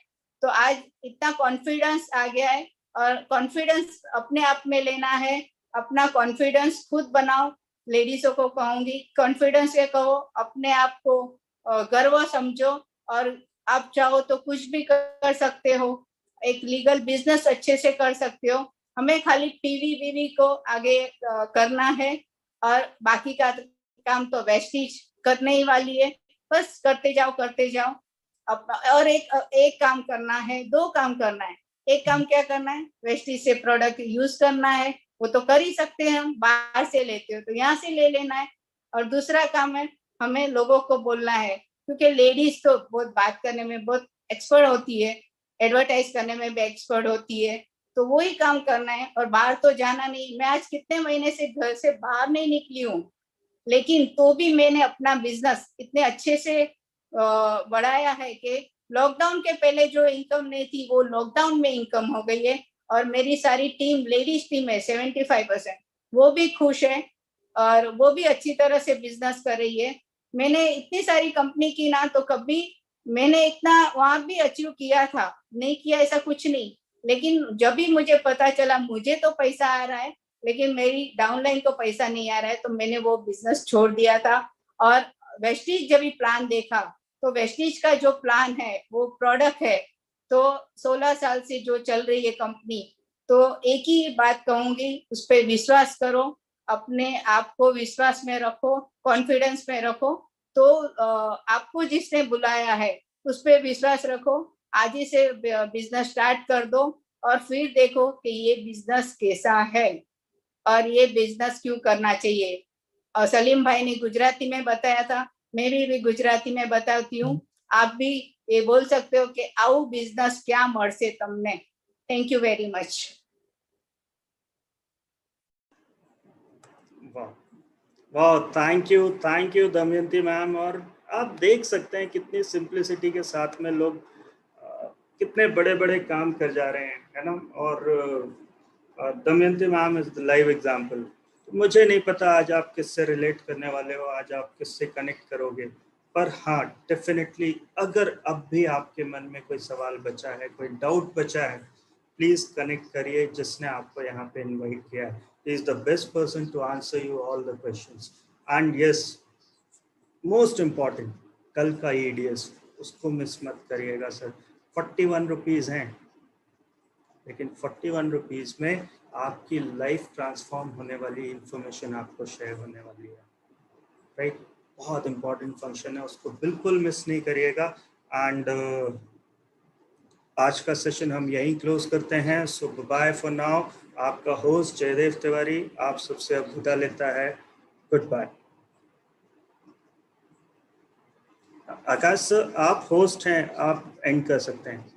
तो आज इतना कॉन्फिडेंस आ गया है और कॉन्फिडेंस अपने आप में लेना है, अपना कॉन्फिडेंस खुद बनाओ। लेडीजों को कहूंगी कॉन्फिडेंस से कहो, अपने आप को गर्व समझो और आप चाहो तो कुछ भी कर सकते हो, एक लीगल बिजनेस अच्छे से कर सकते हो। हमें खाली टीवी को आगे करना है और बाकी का काम तो वेस्टीज करने ही वाली है, बस करते जाओ और एक काम करना है, 2 काम करना है। एक काम क्या करना है, वेस्टेज से प्रोडक्ट यूज करना है, वो तो कर ही सकते हैं, हम बाहर से लेते हो तो यहाँ से ले लेना है। और दूसरा काम है, हमें लोगों को बोलना है, क्योंकि लेडीज तो बहुत बात करने में बहुत एक्सपर्ट होती है, एडवर्टाइज करने में भी एक्सपर्ट होती है, तो वही काम करना है। और बाहर तो जाना नहीं, मैं आज कितने महीने से घर से बाहर नहीं निकली हूँ, लेकिन तो भी मैंने अपना बिजनेस इतने अच्छे से बढ़ाया है कि लॉकडाउन के पहले जो इनकम नहीं थी वो लॉकडाउन में इनकम हो गई है। और मेरी सारी टीम, लेडीज टीम है 75%, वो भी खुश है और वो भी अच्छी तरह से बिजनेस कर रही है। मैंने इतनी सारी कंपनी की ना, तो कभी मैंने इतना वहां भी अचीव किया था, नहीं किया ऐसा कुछ नहीं, लेकिन जब भी मुझे पता चला मुझे तो पैसा आ रहा है लेकिन मेरी डाउनलाइन को पैसा नहीं आ रहा है, तो मैंने वो बिजनेस छोड़ दिया था। और वेस्टीज जब भी प्लान देखा, तो वेस्टीज का जो प्लान है वो प्रोडक्ट है, तो 16 साल से जो चल रही है कंपनी, तो एक ही बात कहूंगी, उस पर विश्वास करो, अपने आप को विश्वास में रखो, कॉन्फिडेंस में रखो। तो आपको जिसने बुलाया है उस पर विश्वास रखो, आज ही से बिजनेस स्टार्ट कर दो और फिर देखो कि ये बिजनेस कैसा है और ये बिजनेस क्यों करना चाहिए। और सलीम भाई ने गुजराती में बताया था, मैं भी गुजराती में बताती हूँ, आप भी ये बोल सकते हो कि आओ बिजनेस क्या मळशे तमने। Thank you very much. वाह वाह, थैंक यू दमयंती मैम। और आप देख सकते हैं कितनी सिंप्लिसिटी के साथ में लोग कितने बड़े बड़े काम कर जा रहे हैं, है ना। और Damayanti ma'am is the live example. मुझे नहीं पता आज आप किससे रिलेट करने वाले हो, आज आप किससे कनेक्ट करोगे, पर हाँ डेफिनेटली अगर अब भी आपके मन में कोई सवाल बचा है, कोई डाउट बचा है, प्लीज कनेक्ट करिए जिसने आपको यहाँ पे इनवाइट किया है। He is the best person to answer you all the questions. And yes, most important, कल का ईडीएस उसको मिस मत करिएगा सर। 41 रुपीज़ हैं, लेकिन 41 रुपीज़ में आपकी लाइफ ट्रांसफॉर्म होने वाली इंफॉर्मेशन आपको शेयर होने वाली है, राइट। बहुत इंपॉर्टेंट फंक्शन है, उसको बिल्कुल मिस नहीं करिएगा। एंड आज का सेशन हम यहीं क्लोज करते हैं। So bye for now. आपका होस्ट जयदेव तिवारी आप सबसे अब विदा लेता है। Good bye. आकाश सर, आप होस्ट हैं, आप एंड कर सकते हैं।